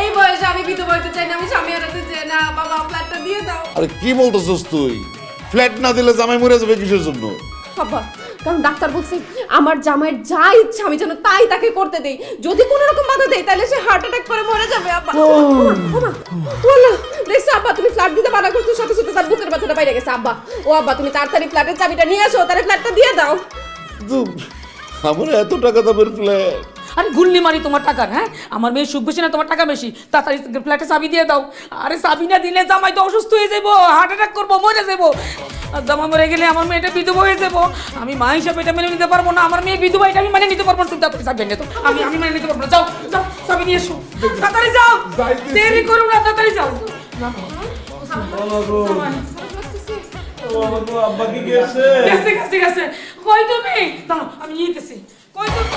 এই বয়সে আমি বিধবা হইতে চাই না, আমি স্বামী হারাতে চাই না। বাবা ফ্ল্যাটটা দিয়ে দাও। আরে কি বলতেছস তুই? ফ্ল্যাট না দিলে জামাই মরে যাবে কিসের জন্য? আব্বা, কারণ ডাক্তার বলছে আমার জামাইয়ের যা ইচ্ছা আমি যেন তাই তাকে করতে দেই, যদি কোনো রকম বাধা দেই তাহলে সে হার্ট অ্যাটাক করে মরে যাবে আব্বা। ওমা, দেখছো আব্বা, তুমি ফ্ল্যাট দিতে বাধা করছো, সাথে সাথে তার বুকের ব্যথাটা বাইরে গেছে আব্বা। ও আব্বা, তুমি তাড়াতাড়ি ফ্ল্যাটের চাবিটা নিয়ে আসো, তারে ফ্ল্যাটটা দিয়ে দাও। আমার এত টাকা দামের ফ্ল্যাট? আরে গুল্লি মারি তোমার টাকার। হ্যাঁ, আমার মেয়ে সুখ বেশি না, তোমার টাকা বেশি। তাড়াতাড়ি ফ্ল্যাটে চাবি দিয়ে দাও। আরে চাবি না দিলে জামাই তো অসুস্থ হয়ে যাবো, হার্ট অ্যাটাক করবো, মরে যাবো। আর জামা মরে গেলে আমার মেয়েটা বিধবা হয়ে যাবো। আমি মা হিসাবে এটা মেনে নিতে পারবো না, আমার মেয়ে বিধবা, এটা আমি মেনে নিতে পারবো না। তুমি তাড়াতাড়ি চাবি নিয়ে তো, আমি মেনে নিতে পারবো না। যাও যাও, চাবি নিয়ে এসো, তাড়াতাড়ি যাও, দেরি করো না, তাড়াতাড়ি যাও। আব্বা কি গেছে? গেছে গেছে গেছে। কই তুমি? দাঁড়াও, আমি নিতেছি। কই তুমি?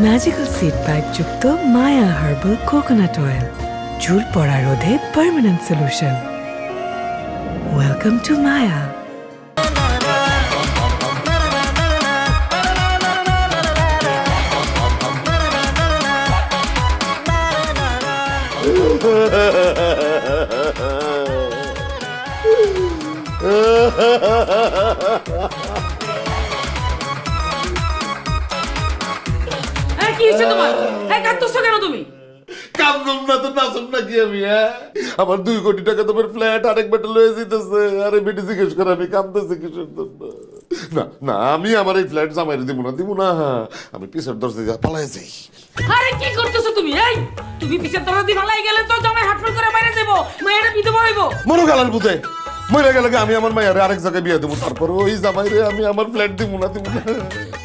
ম্যাজিক্যাল সিড পাইপ যুক্ত মায়া হার্বাল কোকোনাট অয়েল, চুল পড়া রোধে পার্মানেন্ট সলিউশন। ওয়েলকাম টু মায়া। কি হচ্ছে তোমার? কাঁদতেছো কেন তুমি? কান্দম না তো নাচম না কি আমি? হ্যাঁ, আমার 2 কোটি টাকা তোমার ফ্ল্যাট আরেক বেটা লয়ে যেতেছে, আরে বেটি জিজ্ঞেস করে আমি কান্দতেছি কিসের জন্য? না না, আমি আমার এই ফ্ল্যাট জামাইরে দিব না। আমি পিছের দরজা দিয়ে পালাই যাই। আরে কি করতেছো তুমি? এই, তুমি পিছের দরজা দিয়ে পালাই গেলে তো জামাই হাটফুল করে বাইরে যাবো, মেয়েটা বিধবা হইবো। মনো গালার বুঝে মরে গেলে আমি আমার মায়ের আরেক জায়গায় বিয়ে দেবো, তারপরে ওই জামাইরে আমি আমার ফ্ল্যাট দিব না।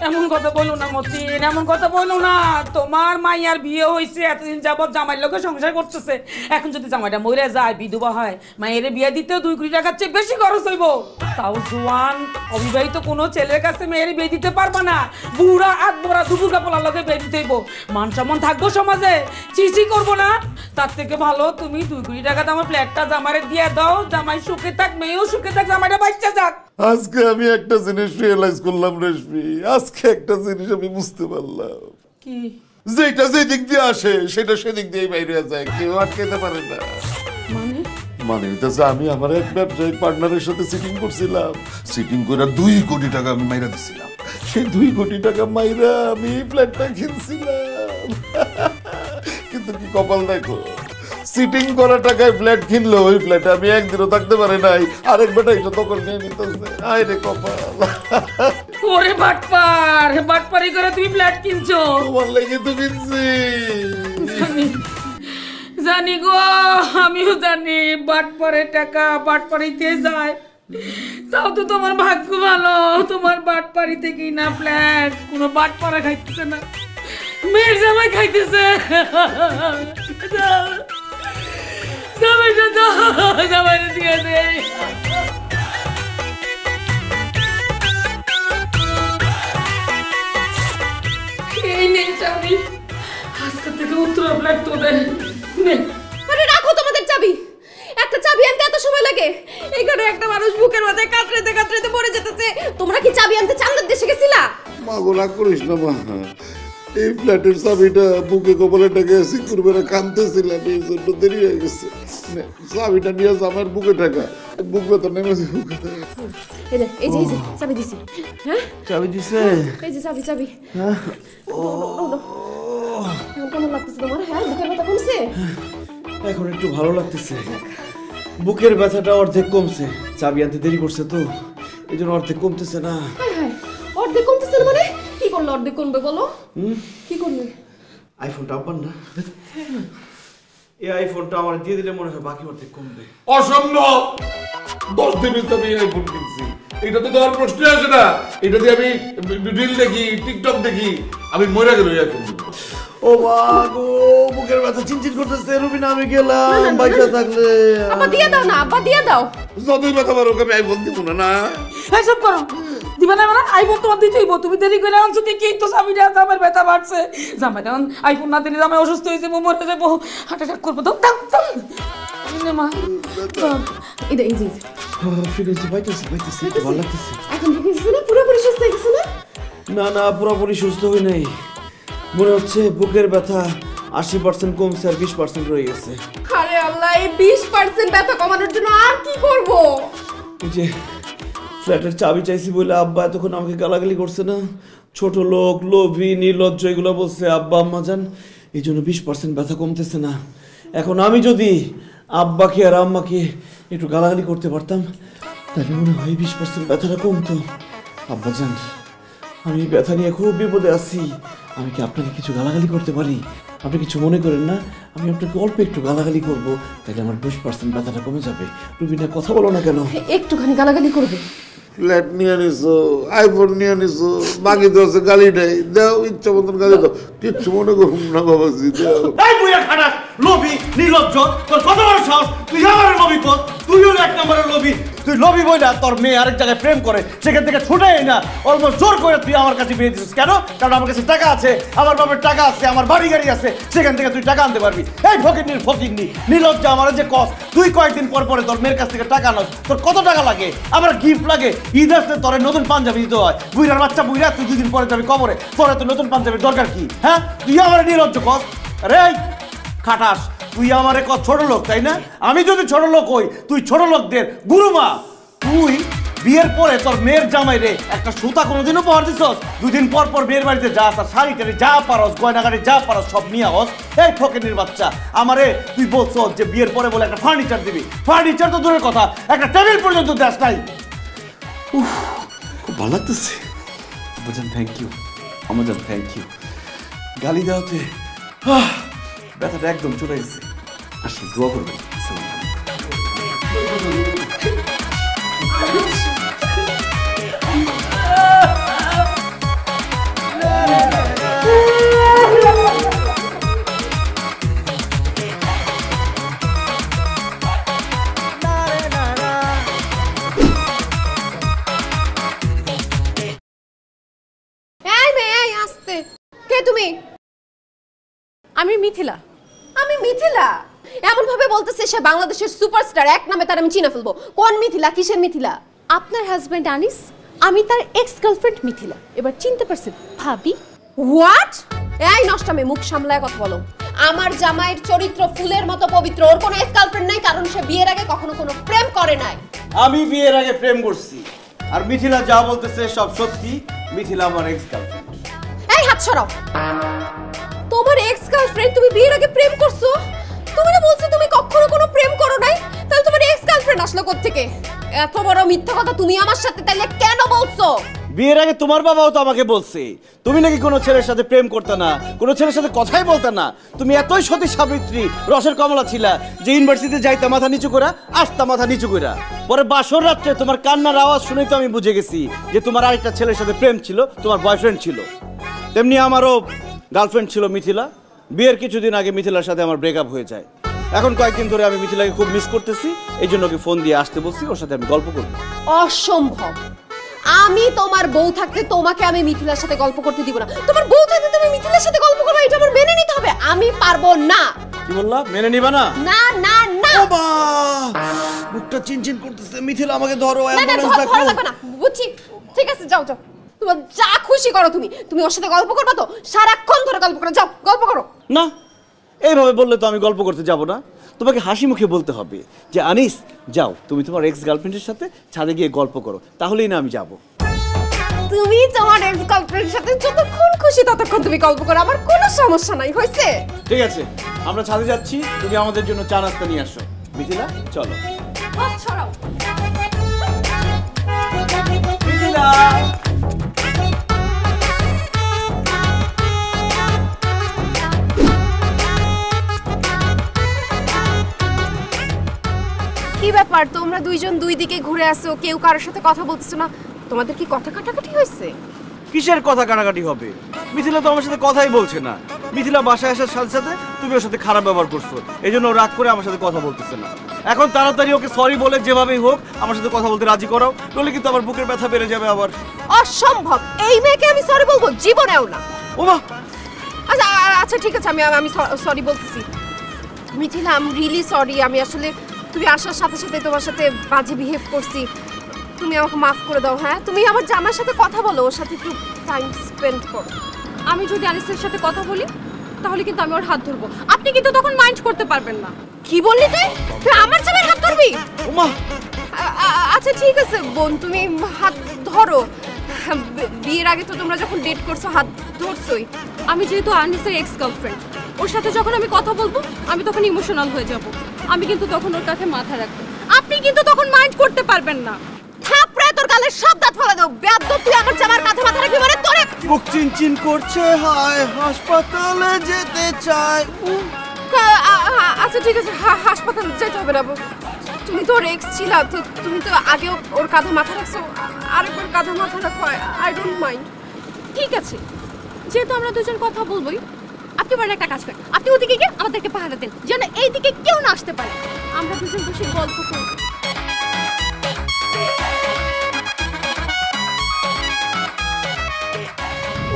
এমন কথা বলো না মতিন, এমন কথা বলো না। তোমার মাইয়ার বিয়ে হয়েছে, এতদিন যাবত জামাইয়ের লোকে সংসার করতেছে। এখন যদি জামাইটা মরে যায়, বিধবা হয়, মায়ের বিয়ে দিতেও 2 কোটি টাকার চেয়ে বেশি খরচ হইব। তাও জোয়ান অবিবাহিত কোনো ছেলের কাছে মেয়ের বিয়ে দিতে পারবা না। বুড়া আধবড়া দুপুর কাপড়ার লোকে বিয়ে দিতে হইব। মান সম্মান থাকবো সমাজে, চিচি করবো না। তার থেকে ভালো তুমি 2 কোটি টাকা আমার ফ্ল্যাটটা জামাইরে দিয়ে দাও। জামাই সুখে থাক, মেয়েও সুখে থাক, জামাইটা বাচ্চা যাক। আজকে আমি একটা জিনিস রিয়েলাইজ করলাম রেশমি, আজকে একটা জিনিস আমি বুঝতে পারলাম। কি? যেটা যে দিক দিয়ে আসে সেটা সেদিক দিয়ে বাইরে যায়, কেউ আটকাইতে পারে না। মানে হইতেছে আমি আমার এক ব্যবসায়িক পার্টনারের সাথে সিটিং করছিলাম, সিটিং করে 2 কোটি টাকা আমি মাইরা দিছিলাম। সেই 2 কোটি টাকা মাইরা আমি ফ্ল্যাটটা কিনছিলাম। কিন্তু কি কপাল দেখো, সিটিং করা টাকায় ফ্ল্যাট কিনলো, ওই ফ্ল্যাটে আমি একদিনও থাকতে পারি নাই। আরেক বেটা এটা তখন নিয়ে নিতেছে। আয় রে কপাল। ওরে বাটপার, বাটপারি করে তুমি ফ্ল্যাট কিনছো? তোমার লেগে তো কিনছি। জানি গো, আমিও জানি বাটপারের টাকা বাটপারিতে যায়। তাও তো তোমার ভাগ্য ভালো, তোমার বাটপারিতে কিনা ফ্ল্যাট কোনো বাটপারা খাইতেছে না, মেয়ের জামাই খাইতেছে। জামাইটা তো জামাইটা দিয়ে দেয়। এই নেই চাবি, আজকের থেকে উত্তর ফ্ল্যাট তোদের। আরে রাখো তোমাদের চাবি। একটা চাবি আনতে এত সময় লাগে? এখানে একটা মানুষ বুকের মাথায় কাতরাতে কাতরাতে মরে যেতেছে। তোমরা কি চাবি আনতে চান্দের দেশে গেছিলা? মা গোলা করিস না মা, এই ফ্ল্যাটের চাবিটা বুকে কপালে টাকা সিকিউর করে কাঁদতেছিলাম, এই জন্য দেরি হয়ে গেছে। চাবিটা নিয়ে আমার বুকে টাকা, বুক ব্যথা নেমেছে। এই যে চাবি দিছি। হ্যাঁ চাবি দিছে? এই যে চাবি। হ্যাঁ কেমন লাগতেছে তোমার? হ্যাঁ বুকের ব্যথা কমছে? এখন একটু ভালো লাগতেছে। বুকের ব্যথাটা অর্ধেক কমছে, চাবি আনতে দেরি করছে তো এই জন্য অর্ধেক কমতেছে না। অর্ধেক কমতেছে না মানে? কি করলে অর্ধেক কমবে বলো? কি করলে? আইফোনটা আব্বার না, এই আইফোনটা আমার দিয়ে দিলে মনে হয় বাকি অর্ধেক কমবে। অসম্ভব, 10 দিনের তো আমি আইফোন কিনছি, এটা তো দেওয়ার প্রশ্ন আসে না। এটা দিয়ে আমি রিল দেখি, টিকটক দেখি, আমি মরে গেল আইফোন। ও বাগো, বুকের ব্যথা চিনচিন করতেছে। রুবিনা আমি গেলাম, বাইচা থাকলে। আব্বা দিয়ে দাও না, আব্বা দিয়ে দাও। যতই ব্যথা পারো আমি আইফোন দিব না। এই সব করো, দিবা না মানে? আইফোন তোমার দিতেই, তুমি দেরি করে আনছো দেখি তো চাবিটা জামাইয়ের ব্যথা বাড়ছে। জামাই এখন আইফোন না দিলে জামাই অসুস্থ হয়ে যাবো, মরে যাবো, হার্ট অ্যাটাক করবো। দাও মা, এই যে ফিরেছি, পাইতেছি ভালো লাগতেছে। এখন কি কিছু না পুরোপুরি সুস্থ হয়ে গেছে না? না পুরোপুরি সুস্থ হই নাই, মনে হচ্ছে বুকের ব্যথা 80% কমছে আর 20% রয়ে গেছে। আরে আল্লাহ, এই 20% ব্যথা কমানোর জন্য আর কি করব? ওই যে ফ্ল্যাটের চাবি চাইছি বলে আব্বা এতক্ষণ আমাকে গালাগালি করছে না, ছোট লোক, লোভী, নির্লজ্জ এগুলো বলছে আব্বা আম্মা জান, এই জন্য 20% ব্যথা কমতেছে না। এখন আমি যদি আব্বাকে আর আম্মাকে একটু গালাগালি করতে পারতাম তাহলে মনে হয় 20% ব্যথাটা কমতো। আব্বা জান, আমি ব্যথা নিয়ে খুব বিপদে আছি, আমি কি আপনাকে কিছু গালাগালি করতে পারি? আপনি কিছু মনে করেন না? আমি আপনাকে অল্প একটু গালাগালি করবো, তাহলে আমার 20% ব্যথাটা কমে যাবে। রুবিনা কথা বলো না কেন? একটুখানি গালাগালি করবে। ফ্ল্যাট নিয়ে নিছো, আইফোন নিয়ে নিছো, বাকি তো আছে গালি নাই, দাও ইচ্ছা মতন গালি দাও, কিচ্ছু মনে করুন না বাবাজি, দাও। এই বুইয়া খারাপ, লোভী, নির্লজ্জ, তোর কত বড় সাহস, তুই আমার লোভী পথ, তুই হলো 1 নম্বরের লোভী। তুই লোভী বই না, তোর মেয়ে আরেক জায়গায় প্রেম করে, সেখান থেকে ছুটে না, অলমোস্ট জোর করে তুই আমার কাছে বিয়ে দিছিস। কেন? কারণ আমার কাছে টাকা আছে, আমার বাবার টাকা আছে, আমার বাড়ি গাড়ি আছে, সেখান থেকে তুই টাকা আনতে পারবি। এই ফকিরনি নির্লজ্জ, আমার যে কস, তুই কয়েকদিন পর পরে তোর মেয়ের কাছ থেকে টাকা আনস, তোর কত টাকা লাগে? আমার গিফট লাগে, ঈদ আসলে তোর নতুন পাঞ্জাবি দিতে হয়। বুইরার বাচ্চা বুইরা, তুই 2 দিন পরে যাবি কবরে, তোর তো নতুন পাঞ্জাবির দরকার কি? হ্যাঁ, তুই আমার নির্লজ্জ কস। আরে খাটাস, তুই আমার ছোট লোক তাই না? আমি যদি ছোট লোক হই, তুই ছোট লোকদের গুরুমা। তুই বিয়ের পরে তোর মেয়ের জামাই রে একটা সুতা কোনোদিন উপহার দিছস? 2 দিন পর পর বিয়ের বাড়িতে যাস আর শাড়ি টাড়ি যা পারস, গয়নাগাড়ি যা পারস সব নিয়ে আস। এই ফকিনির বাচ্চা, আমারে তুই বলছস যে বিয়ের পরে বলে একটা ফার্নিচার দিবি। ফার্নিচার তো দূরের কথা, একটা টেবিল পর্যন্ত দেশ নাই। খুব ভালো লাগতেছে। Amazon thank you, Amazon thank you. গালি দেওয়াতে ব্যথাটা একদম চলে গেছে। আসলে দোয়া করবেন। আমি মিথিলা। আমি মিথিলা? এমন ভাবে বলতেছে সে বাংলাদেশের সুপারস্টার, এক নামে তার আমি চিনে ফেলবো। কোন মিথিলা, কিসের মিথিলা? আপনার হাজবেন্ড আনিস, আমি তার এক্স গার্লফ্রেন্ড মিথিলা। এবার চিনতে পারছেন ভাবি? হোয়াট? এই নষ্টামে মুখ সামলায় কথা বলো। আমার জামাইয়ের চরিত্র ফুলের মতো পবিত্র, ওর কোনো এক্স গার্লফ্রেন্ড নাই, কারণ সে বিয়ের আগে কখনো কোনো প্রেম করে নাই। আমি বিয়ের আগে প্রেম করছি, আর মিথিলা যা বলতেছে সব সত্যি। মিথিলা আমার এক্স গার্লফ্রেন্ড। এই হাত সরাও। তোমার এক্স গার্লফ্রেন্ড, তুমি বিয়ের আগে প্রেম করছো? তুমি না বলছো তুমি কখনো কোনো প্রেম করো নাই, তাহলে তোমার এক্স গার্লফ্রেন্ড আসলো কোত্থেকে? এত বড় মিথ্যা কথা তুমি আমার সাথে তাইলে কেন বলছো? বিয়ের আগে তোমার বাবাও তো আমাকে বলছে তুমি নাকি কোনো ছেলের সাথে প্রেম করতে না, কোনো ছেলের সাথে কথাই বলতে না। তুমি এতই সতী সাবিত্রী, রসের কমলা ছিলা যে ইউনিভার্সিটিতে যাইতা মাথা নিচু করা, আসতা মাথা নিচু করা। পরে বাসর রাত্রে তোমার কান্নার আওয়াজ শুনেই তো আমি বুঝে গেছি যে তোমার আরেকটা ছেলের সাথে প্রেম ছিল, তোমার বয়ফ্রেন্ড ছিল। তেমনি আমারও গার্লফ্রেন্ড ছিল মিথিলা। বিয়ের কিছুদিন আগে মিথিলার সাথে আমার ব্রেকআপ হয়ে যায়। এখন কয়েকদিন ধরে আমি মিথিলাকে খুব মিস করতেছি, এই জন্য ওকে ফোন দিয়ে আসতে বলছি, ওর সাথে আমি গল্প করব। অসম্ভব। আমি তোমার বউ থাকতে তোমাকে আমি মিথিলার সাথে গল্প করতে দিব না। তোমার বউ থাকতে তুমি মিথিলার সাথে গল্প করবে, এটা আমার মেনে নিতে হবে। আমি পারবো না। কি বললা? মেনে নিবা না? না না না। বাবা মুখটা চিনচিন করতেছে। মিথিলা আমাকে ধরো, না না, অ্যাম্বুলেন্স ধরা ডাকো। লাগবে না, বুঝছি। ঠিক আছে, যাও যাও, তোমার যা খুশি করো। তুমি ওর সাথে গল্প করবে তো? সারাক্ষণ ধরে গল্প করো, যাও গল্প করো। না, এইভাবে বললে তো আমি গল্প করতে যাব না। তোমাকে হাসি মুখে বলতে হবে যে আনিস যাও, তুমি তোমার এক্স গার্লফ্রেন্ডের সাথে ছাদে গিয়ে গল্প করো, তাহলেই না আমি যাব। তুমি তোমার এক্স গার্লফ্রেন্ডের সাথে যতক্ষণ খুশি ততক্ষণ তুমি গল্প করো, আমার কোনো সমস্যা নাই। হয়েছে? ঠিক আছে, আমরা ছাদে যাচ্ছি, তুমি আমাদের জন্য চা নাস্তা নিয়ে আসো। মিথিলা চলো। হাত ছড়াও। মিথিলা কি ব্যাপার, তোমরা দুইজন দুই দিকে ঘুরে আসো, কেউ কারোর সাথে কথা বলতেছো না? তোমাদের কি কথা কাটাকাটি হয়েছে? কিসের কথা কাটাকাটি হবে? মিথিলা তো আমার সাথে কথাই বলছে না। মিথিলা বাসায় আসার সাথে সাথে তুমি ওর সাথে খারাপ ব্যবহার করছো, এই জন্য রাগ করে আমার সাথে কথা বলতেছে না। এখন তাড়াতাড়ি ওকে সরি বলে যেভাবেই হোক আমার সাথে কথা বলতে রাজি করাও, নইলে কিন্তু আমার বুকের ব্যথা বেড়ে যাবে আবার। অসম্ভব। এই মেয়েকে আমি সরি বলবো? জীবনেও না। ওমা আচ্ছা আচ্ছা ঠিক আছে, আমি সরি বলতেছি। Mithila, I am really sorry. আমি আসলে তুমি আসার সাথে সাথে তোমার সাথে বাজে বিহেভ করছি, তুমি আমাকে মাফ করে দাও। হ্যাঁ, তুমি আমার জামার সাথে কথা বলো, ওর সাথে একটু টাইম স্পেন্ড করো। আমি যদি আনিসের সাথে কথা বলি তাহলে কিন্তু আমি ওর হাত ধরবো, আপনি কিন্তু তখন মাইন্ড করতে পারবেন না। কি বললি তুই? তুই আমার জামার হাত ধরবি? ওমা আচ্ছা ঠিক আছে বোন, তুমি হাত ধরো। বিয়ের আগে তো তোমরা যখন ডেট করছো হাত ধরছোই। আমি যেহেতু আনিসের এক্স গার্লফ্রেন্ড, ওর সাথে যখন আমি কথা বলবো আমি তখন ইমোশনাল হয়ে যাব, আমি কিন্তু তখন ওর কাছে মাথা রাখবো, আপনি কিন্তু তখন মাইন্ড করতে পারবেন না। থাপড়ে তোর গালে সব দাঁত ফেলে দাও। বেয়াদব, তুই আমার জামার কাঁধে মাথা রাখবি মানে তোরে। বুক চিনচিন করছে, হায় হাসপাতালে যেতে চাই। আচ্ছা ঠিক আছে, হাসপাতালে যেতে হবে না। তুমি তো ওর এক্স ছিলা, তো তুমি তো আগেও ওর কাঁধে মাথা রাখছো, আরেকবার কাঁধে মাথা রাখো, আই ডোন্ট মাইন্ড। ঠিক আছে, যেহেতু আমরা দুজন কথা বলবোই, আপনি বলেন একটা কাজ করেন, আপনি ওদিকে গিয়ে আমাদেরকে পাহারা দেন, যেন এইদিকে কেউ না আসতে পারে, আমরা দুজন বসে গল্প করি।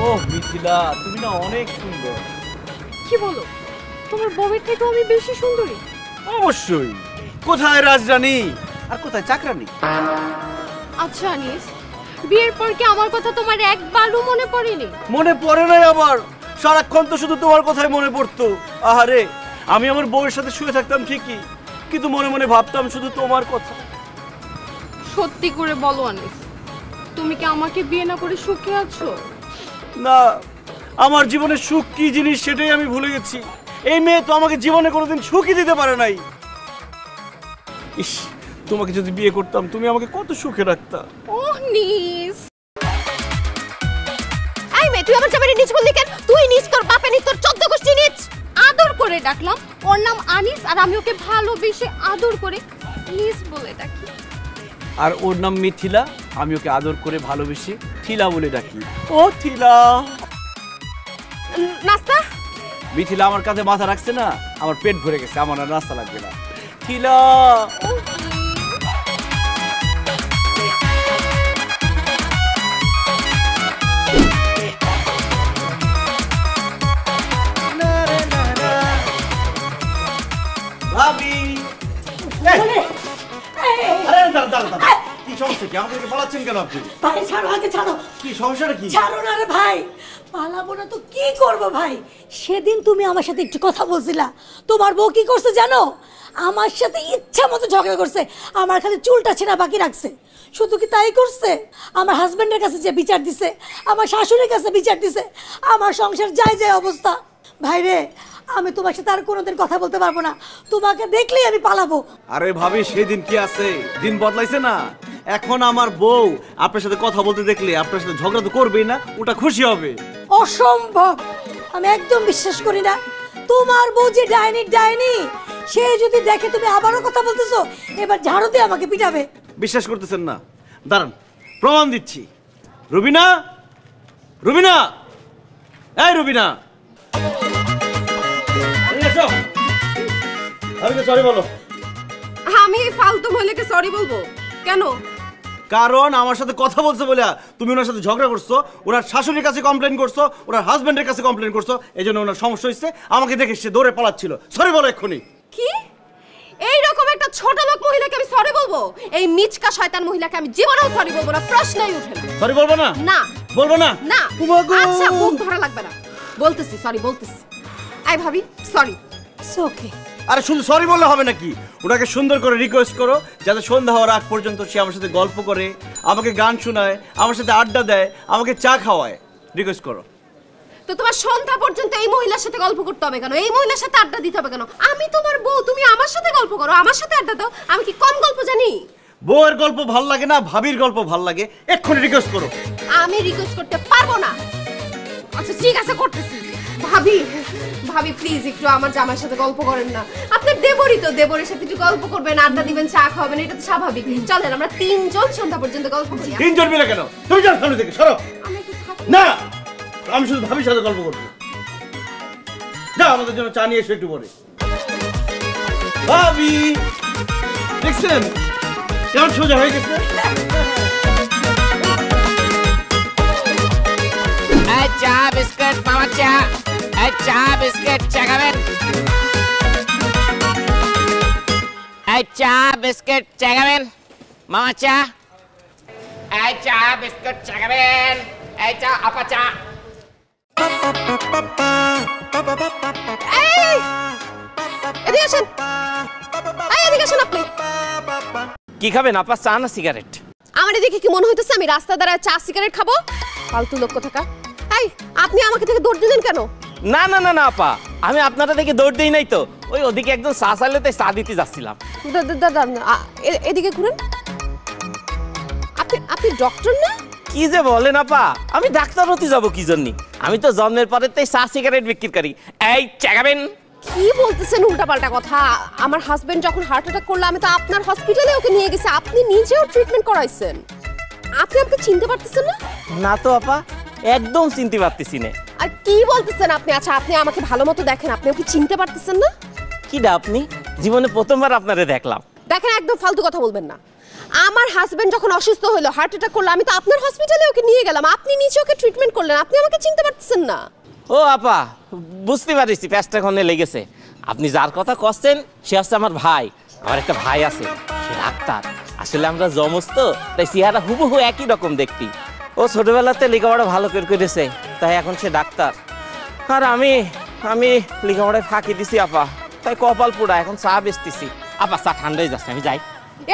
ও মিথিলা, তুমি না অনেক সুন্দর। কি বলো, তোমার বউয়ের থেকেও আমি বেশি সুন্দরী? অবশ্যই। কোথায় রাজরানী আর কোথায় চাকরানী? আচ্ছা আনিস, বিয়ের পর কি আমার কথা তোমার একবারও মনে পড়েনি? মনে পড়ে নাই আবার? সারাক্ষণ তো শুধু তোমার কথাই মনে পড়তো। আহারে, আমি আমার বউয়ের সাথে শুয়ে থাকতাম ঠিকই, কিন্তু মনে মনে ভাবতাম শুধু তোমার কথা। সত্যি করে বলো আনিস, তুমি কি আমাকে বিয়ে না করে সুখে আছো? না, আমার জীবনে সুখ কি জিনিস সেটাই আমি ভুলে গেছি। এই মেয়ে তো আমাকে জীবনে কোনোদিন সুখই দিতে পারে নাই। ইস, তোমাকে যদি বিয়ে করতাম তুমি আমাকে কত সুখে রাখতা। ওহ নিস, এই মেয়ে, তুই আমার জামাইয়ের নিচ বললি কেন? তুই নিচ, তোর বাপে নিচ, তোর 14 গোষ্ঠী নিচ। আদর করে ডাকলাম, ওর নাম আনিস আর আমি ওকে ভালোবেসে আদর করে নিস বলে ডাকি। আর ওর নাম মিথিলা, আমি ওকে আদর করে ভালোবেসে থিলা বলে ডাকি। ও থিলা। নাস্তা? মিথিলা আমার কাছে মাথা রাখছে না, আমার পেট ভরে গেছে, আমার আর নাস্তা লাগবে না। থিলা। na na na কি সমস্যা কি? আমাকে পালাচ্ছেন কেন আপনি? ভাই ছাড়ো, আগে ছাড়ো। কি সমস্যাটা কি? ছাড়ো না রে ভাই। পালাবো না তো কি করবো ভাই? সেদিন তুমি আমার সাথে একটু কথা বলছিলা, তোমার বউ কি করছে জানো? আমার সাথে ইচ্ছা মতো ঝগড়া করছে, আমার খালি চুলটা ছেঁড়া বাকি রাখছে। শুধু কি তাই করছে, আমার হাজবেন্ডের কাছে যে বিচার দিছে, আমার শাশুড়ির কাছে বিচার দিছে, আমার সংসার যায় যায় অবস্থা। ভাই রে, আমি তোমার সাথে আর কোনোদিন কথা বলতে পারবো না, তোমাকে দেখলেই আমি পালাবো। আরে ভাবি, সেদিন কি আছে, দিন বদলাইছে না। এখন আমার বউ আপনার সাথে কথা বলতে দেখলে আপনার সাথে ঝগড়া তো করবেই না, ওটা খুশি হবে। অসম্ভব, আমি একদম বিশ্বাস করি না। তোমার বউ যে ডাইনি, সে যদি দেখে তুমি আবারও কথা বলতেছো, এবার ঝাড়ু দিয়ে আমাকে পিটাবে। বিশ্বাস করতেছেন না? দাঁড়ান, প্রমাণ দিচ্ছি। রুবিনা, রুবিনা, এই রুবিনা, সরি বলো। আমি এই ফালতু মহিলাকে সরি বলবো কেন? কারণ আমার সাথে কথা বলছে বলে তুমি ওনার সাথে ঝগড়া করছো, ওনার শাশুড়ির কাছে কমপ্লেন করছো, ওনার হাজবেন্ডের কাছে কমপ্লেন করছো, এই জন্য ওনার সমস্যা হয়েছে। আমাকে দেখে সে দৌড়ে পালাচ্ছিল। সরি বলো এক্ষুনি। কি এইরকম একটা ছোট লোক মহিলাকে আমি সরি বলবো? এই মিচকা শয়তান মহিলাকে আমি জীবনেও সরি বলবো না, প্রশ্নই উঠে না। সরি বলবো না? না বলবো না। না আচ্ছা, মুখ ধরা লাগবে না, বলতেছি সরি বলতেছি। আই ভাবি সরি। ওকে। আরে শুধু সরি বললে হবে নাকি? ওনাকে সুন্দর করে রিকোয়েস্ট করো যাতে সন্ধ্যা হওয়ার আগ পর্যন্ত সে আমার সাথে গল্প করে, আমাকে গান শোনায়, আমার সাথে আড্ডা দেয়, আমাকে চা খাওয়ায়। রিকোয়েস্ট করো। তো তোমার সন্ধ্যা পর্যন্ত এই মহিলার সাথে গল্প করতে হবে কেন? এই মহিলার সাথে আড্ডা দিতে হবে কেন? আমি তোমার বউ, তুমি আমার সাথে গল্প করো, আমার সাথে আড্ডা দাও। আমি কি কম গল্প জানি? বউয়ের গল্প ভাল লাগে না, ভাবির গল্প ভাল লাগে। এক্ষুনি রিকোয়েস্ট করো। আমি রিকোয়েস্ট করতে পারবো না। আচ্ছা ঠিক আছে, করতেছি। ভাবি, ভাবি প্লিজ একটু আমার জামাইয়ের সাথে গল্প করেন না। আপনার দেবরই তো, দেবরের সাথে একটু গল্প করবেন, আড্ডা দিবেন, চা খাওয়াবেন, এটা তো স্বাভাবিক। চলেন আমরা তিনজন সন্ধ্যা পর্যন্ত গল্প করি। তিনজন মিলে কেন? তুমি যাও সামনে থেকে, সরো। না, আমি শুধু ভাবির সাথে গল্প করবো। যাও আমাদের জন্য চা নিয়ে এসো একটু পরে। ভাবি দেখছেন কেমন সোজা হয়ে গেছে? চা বিস্কুট মামা, চা চা বিস্কুট চা খাবেন? চা বিস্কুট চা খাবেন মামা? চা চা বিস্কুট চা খাবেন? চা আপা চা। এদিকে আসেন, এদিকে আসেন আপনি। কি খাবেন আপা, চা না সিগারেট? আমার দেখে কি মনে হইতেছে আমি রাস্তা দ্বারা চা সিগারেট খাবো? ফালতু লোক কোথাকা। এই আপনি আমাকে থেকে দৌড় দিলেন কেন? না না না না আপা, আমি আপনারা দেখে দৌড় দিই নাই তো, ওই ওদিকে একদম চা চাইলে তাই চা দিতে যাচ্ছিলাম। এদিকে ঘুরেন। আপনি ডক্টর না? কি যে বলেন আপা, আমি ডাক্তার হতে যাবো কি জন্য? আমি তো জন্মের পরে তাই চা সিগারেট বিক্রি করি। এই চা খাবেন? কি বলতেছেন উল্টাপাল্টা কথা? আমার হাজবেন্ড যখন হার্ট অ্যাটাক করলো আমি তো আপনার হসপিটালে ওকে নিয়ে গেছি, আপনি নিজেও ট্রিটমেন্ট করাইছেন। আপনি আমাকে চিনতে পারতেছেন না? না তো আপা, একদম চিনতে পারতেছি না। আর কি বলতেছেন আপনি? আচ্ছা আপনি আমাকে ভালো মতো দেখেন, আপনি ওকে চিনতে পারতেছেন না? কিডা আপনি? জীবনে প্রথমবার আপনারে দেখলাম। দেখেন একদম ফালতু কথা বলবেন না। আমার হাজবেন্ড যখন অসুস্থ হলো, হার্ট অ্যাটাক করলো, আমি তো আপনার হসপিটালে ওকে নিয়ে গেলাম, আপনি নিচে ওকে ট্রিটমেন্ট করলেন, আপনি আমাকে চিনতে পারতেছেন না? ও আপা, বুঝতে পারছি, প্যাচটা ক্ষণে লেগেছে। আপনি যার কথা কচ্ছেন সে হচ্ছে আমার ভাই। আমার একটা ভাই আছে, সে ডাক্তার। আসলে আমরা জমজ তো, তাই চেহারা হুবহু একই রকম দেখতি। ও ছোটবেলাতে লেখাপড়া ভালো করেছে, তাই এখন সে ডাক্তার। আর আমি লেখাপড়ায় ফাঁকি দিছি আপা, তাই কপাল পোড়া, এখন চা বেচতেছি। আপা চা ঠান্ডা হয়ে যাচ্ছে, আমি যাই।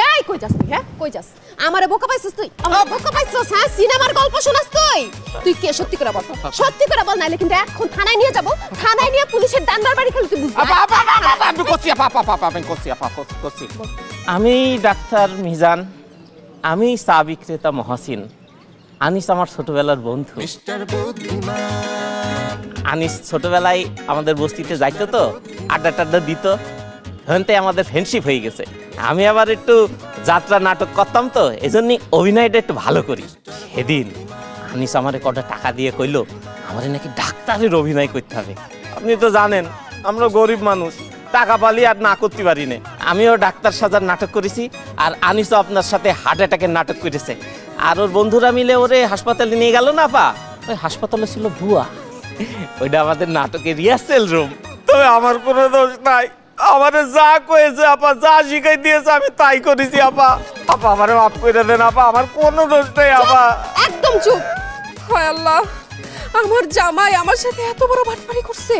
এই কই যাস তুই? হ্যাঁ কই যাস? আমারে বোকা পাইছিস তুই? আমার বোকা পাইছিস? হ্যাঁ সিনেমার গল্প শোনাস তুই? তুই কে? সত্যি করে বল, সত্যি করে বল, নাইলে কিন্তু এখন থানায় নিয়ে যাব। থানায় নিয়ে পুলিশের ডান্ডার বাড়ি খেলে তুই বুঝবি। আমি করছি আপা, আমি করছি আপা, করছি। আমি ডাক্তার মিজান, আমি চা বিক্রেতা মহসিন। আনিস আমার ছোটবেলার বন্ধু। আনিস ছোটবেলায় আমাদের বস্তিতে যাইতো তো, আড্ডা টাড্ডা দিত, হনতে আমাদের ফ্রেন্ডশিপ হয়ে গেছে। আমি আবার একটু যাত্রা নাটক করতাম তো, এজন্যই অভিনয়টা একটু ভালো করি। সেদিন আনিস আমারে কটা টাকা দিয়ে কইলো আমারে নাকি ডাক্তারের অভিনয় করতে হবে। আপনি তো জানেন আমরা গরিব মানুষ, টাকা পালি আর না করতে পারি না। আমিও ডাক্তার সাজার নাটক করেছি, আর আনিসও আপনার সাথে হার্ট অ্যাটাকের নাটক করেছে। আর ওর বন্ধুরা মিলে ওরে হাসপাতালে নিয়ে গেল না পা। ওই হাসপাতালে ছিল ভুয়া, ওইটা আমাদের নাটকের রিহার্সেল রুম। তবে আমার কোনো দোষ নাই, আমাদের যা কয়েছে আপা, যা শিখাই দিয়েছে আমি তাই করেছি আপা। আপা আমারে মাফ করে দেন আপা, আমার কোনো দোষ নেই আপা। একদম চুপ। হায় আল্লাহ, আমার জামাই আমার সাথে এত বড় বাটপারি করছে।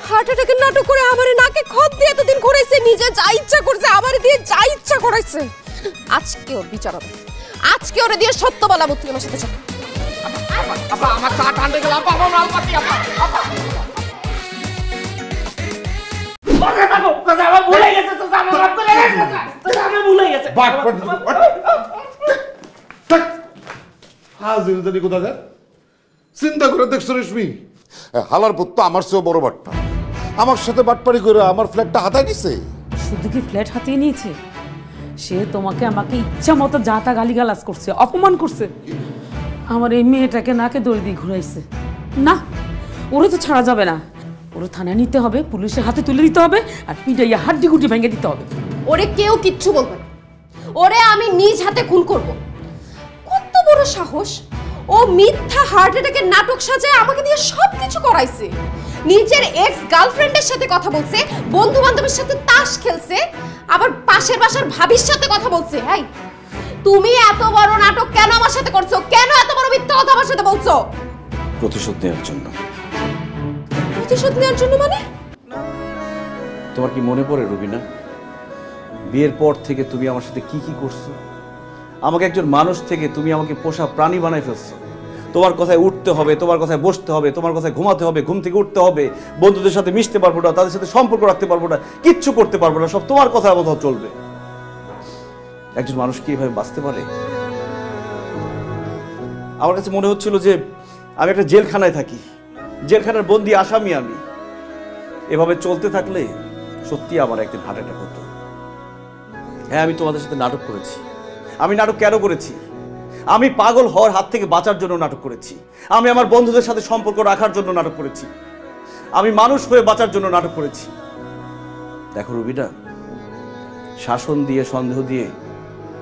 হার্ট অ্যাটাকের নাটক করে আমারে নাকে খত দিয়ে এতদিন ঘুরাইছে, নিজে যা ইচ্ছা করছে আমারে দিয়ে যা ইচ্ছা করাইছে। আজকে ওর বিচার হবে, আজকে ওরে দিয়ে সত্য বলা বুদ্ধি আমার সাথে চল। আপা আমার চা ঠান্ডা গেল আপা, আমার মাল পাতি আপা। আপা বসে থাকো, কথা আমার ভুলে গেছে তো, আমার মাফ করে গেছে তো, আমার ভুলে গেছে। হাজির কোথাকার চিন্তা করে দেখছো রেশমি, হালার পুত তো আমার চেয়েও বড় বাটপা, আমার সাথে বাটপাড়ি করে আমার ফ্ল্যাটটা হাতায় নিছে। শুধু কি ফ্ল্যাট হাতিয়ে নিয়েছে, সে তোমাকে আমাকে ইচ্ছা মতো যা তা গালিগালাজ করছে, অপমান করছে। আমার এই মেয়েটাকে নাকে দড়ি দিয়ে ঘুরাইছে। না, ওরে তো ছাড়া যাবে না, ওরে থানায় নিতে হবে, পুলিশের হাতে তুলে দিতে হবে, আর পিটাইয়া হাড্ডি গুটি ভেঙে দিতে হবে। ওরে কেউ কিচ্ছু বলবে না, ওরে আমি নিজ হাতে খুন করব। কত বড় সাহস! ও মিথ্যা হার্ট অ্যাটাকের নাটক সাজায় আমাকে দিয়ে সবকিছু করাইছে। নিজের এক্স গার্লফ্রেন্ডের সাথে কথা বলছে, বন্ধু বান্ধবের সাথে তাস খেলছে, আবার পাশের বাসার ভাবির সাথে কথা বলছে। এই তুমি এত বড় নাটক কেন আমার সাথে করছো? কেন এত বড় মিথ্যা কথা আমার সাথে বলছো? প্রতিশোধ নেওয়ার জন্য। প্রতিশোধ নেওয়ার জন্য মানে? তোমার কি মনে পড়ে রুবিনা, বিয়ের পর থেকে তুমি আমার সাথে কি কি করছো? আমাকে একজন মানুষ থেকে তুমি আমাকে পোষা প্রাণী বানাই ফেলছো। তোমার কথায় উঠতে হবে, তোমার কথায় বসতে হবে, তোমার কথায় ঘুমাতে হবে, ঘুম থেকে উঠতে হবে, বন্ধুদের সাথে মিশতে পারবো না, তাদের সাথে সম্পর্ক রাখতে পারবো না, কিচ্ছু করতে পারবো না, সব তোমার কথার মতো চলবে। একজন মানুষ কি এভাবে বাঁচতে পারে? আমার কাছে মনে হচ্ছিল যে আমি একটা জেলখানায় থাকি, জেলখানার বন্দি আসামি আমি। এভাবে চলতে থাকলে সত্যি আমার একদিন হার্ট অ্যাটাক হতো। হ্যাঁ, আমি তোমাদের সাথে নাটক করেছি। আমি নাটক কেন করেছি? আমি পাগল হওয়ার হাত থেকে বাঁচার জন্য নাটক করেছি। আমি আমার বন্ধুদের সাথে সম্পর্ক রাখার জন্য নাটক করেছি। আমি মানুষ হয়ে বাঁচার জন্য নাটক করেছি। দেখো রুবিনা, শাসন দিয়ে, সন্দেহ দিয়ে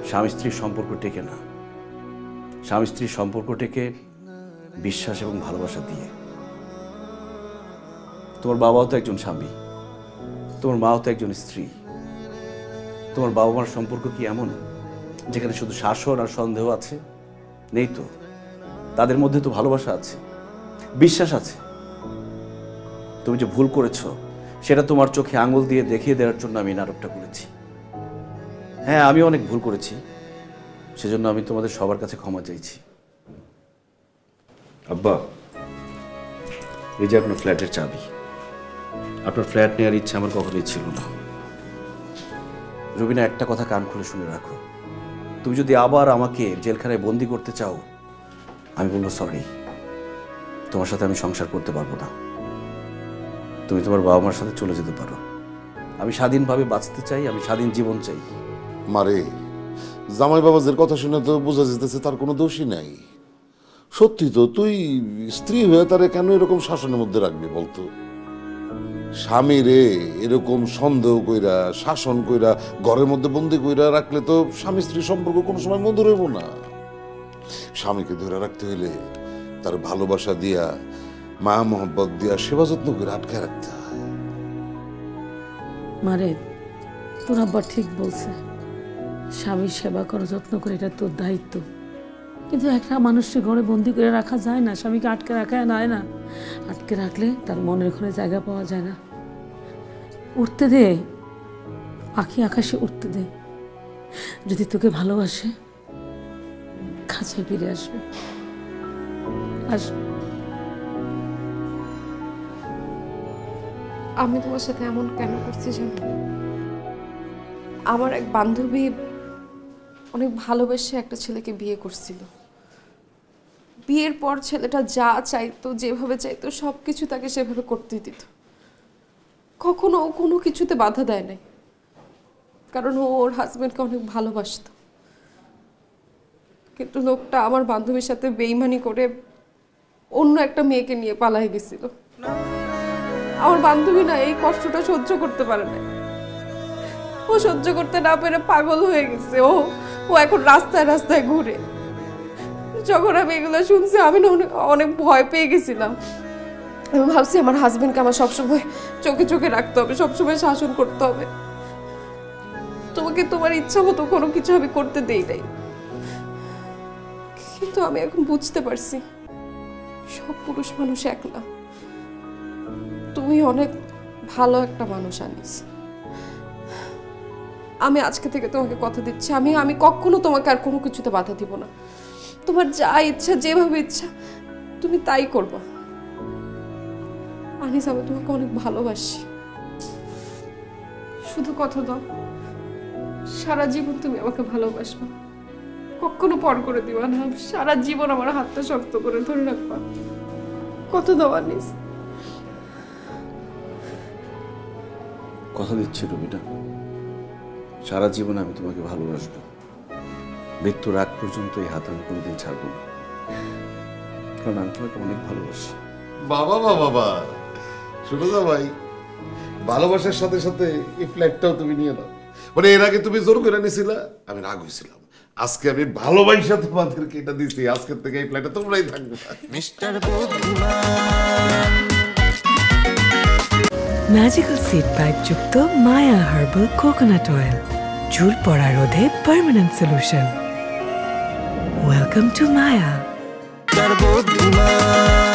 স্বামী স্ত্রীর সম্পর্ক টেকে না। স্বামী স্ত্রীর সম্পর্ক টেকে বিশ্বাস এবং ভালোবাসা দিয়ে। তোমার বাবাও তো একজন স্বামী, তোমার মাও তো একজন স্ত্রী। তোমার বাবা মার সম্পর্ক কি এমন যেখানে শুধু শাসন আর সন্দেহ আছে? নেই তো, তাদের মধ্যে তো ভালোবাসা আছে, বিশ্বাস আছে। তুমি যে ভুল করেছ সেটা তোমার চোখে আঙুল দিয়ে দেখিয়ে দেওয়ার জন্য আমি নাটকটা করেছি। হ্যাঁ, আমি অনেক ভুল করেছি, সেজন্য আমি তোমাদের সবার কাছে ক্ষমা চাইছি। আব্বা, এই যে আপনার ফ্ল্যাটের চাবি। আপনার ফ্ল্যাট নেওয়ার ইচ্ছা আমার কখনোই ছিল না। রুবিনা, একটা কথা কান খুলে শুনে রাখো, তুমি যদি আবার আমাকে জেলখানায় বন্দি করতে চাও, আমি বলবো সরি, তোমার সাথে আমি সংসার করতে পারবো না। তুমি তোমার বাবা মার সাথে চলে যেতে পারো। আমি স্বাধীনভাবে বাঁচতে চাই, আমি স্বাধীন জীবন চাই। মারে, জামাই বাবাজের কথা শুনে তো বোঝা যেতেছে তার কোনো দোষই নাই। সত্যি তো, তুই স্ত্রী হয়ে তারে কেন এরকম শাসনের মধ্যে রাখবি বলতো? স্বামী রে এরকম সন্দেহ কইরা, শাসন কইরা, ঘরের মধ্যে বন্দি কইরা রাখলে তো স্বামী স্ত্রীর সম্পর্ক কোনো সময় মধুর হইব না। স্বামীকে ধরে রাখতে হইলে তার ভালোবাসা দিয়া, মায়া মোহব্বত দিয়া, সেবা যত্ন করে আটকে রাখতে হয়। মারে, তোর আব্বা ঠিক বলছে, স্বামীর সেবা করা, যত্ন করে, এটা তোর দায়িত্ব। কিন্তু একটা মানুষকে ঘরে বন্দি করে রাখা যায় না, স্বামীকে আটকে রাখা যায় না। আটকে রাখলে তার মনের ঘরে জায়গা পাওয়া যায় না। উঠতে দে, পাখি আকাশে উঠতে দে। যদি তোকে ভালোবাসে, কাছে ফিরে আসবে, আসবে। আমি তোমার সাথে এমন কেন করছি জানো? আমার এক বান্ধবী অনেক ভালোবেসে একটা ছেলেকে বিয়ে করছিল। বিয়ের পর ছেলেটা যা চাইতো, যেভাবে চাইতো, সবকিছু তাকে সেভাবে করতে দিত। কখনো কোনো কিছুতে বাধা দেয় নাই, কারণ ও ওর হাজবেন্ডকে অনেক ভালোবাসতো। কিন্তু লোকটা আমার বান্ধবীর সাথে বেইমানি করে অন্য একটা মেয়েকে নিয়ে পালাই গেছিল। আমার বান্ধবী না এই কষ্টটা সহ্য করতে পারে না। ও সহ্য করতে না পেরে পাগল হয়ে গেছে। ও এখন রাস্তায় রাস্তায় ঘুরে। যখন আমি এগুলো শুনছি, আমি না অনেক ভয় পেয়ে গেছিলাম। আমি ভাবছি আমার হাজবেন্ডকে আমার সবসময় চোখে চোখে রাখতে হবে, সবসময় শাসন করতে হবে। তোমাকে তোমার ইচ্ছা মতো কোনো কিছু আমি করতে দেই নাই, কিন্তু আমি এখন বুঝতে পারছি সব পুরুষ মানুষ এক না। তুমি অনেক ভালো একটা মানুষ আনিস। আমি আজকে থেকে তোমাকে কথা দিচ্ছি, আমি কখনো তোমাকে আর কোনো কিছুতে বাধা দিব না। তোমার যা ইচ্ছা, যেভাবে ইচ্ছা তুমি তাই করবা। আনিস, আমি তোমাকে অনেক ভালোবাসি। শুধু কথা দাও, সারা জীবন তুমি আমাকে ভালোবাসবা, কখনো পর করে দিবা না। সারা জীবন আমার হাতটা শক্ত করে ধরে রাখবা। কথা দাও আনিস। কথা দিচ্ছি রুবিনা, সারা জীবন আমি তোমাকে ভালোবাসবো। মৃত্যুর আগ পর্যন্ত এই হাত আমি কোনোদিন ছাড়বো না, কারণ আমি তোমাকে অনেক ভালোবাসি। বাবা বাবা বাবা, শুনো না ভাই, ভালোবাসার সাথে সাথে এই ফ্ল্যাটটাও তুমি নিয়ে নাও। মানে এর আগে তুমি জোর করে নিয়েছিলা, আমি রাগ হয়েছিলাম। আজকে আমি ভালোবাসা তোমাদেরকে এটা দিচ্ছি, আজকের থেকে এই ফ্ল্যাটে তোমরাই থাকবে। মিস্টার বুদ্ধিমান ম্যাজিক্যাল সিড পাইপ যুক্ত মায়া হার্বাল কোকোনাট অয়েল, চুল পড়া রোধে পার্মানেন্ট সলিউশন। ওয়েলকাম টু মায়া। বুদ্ধিমান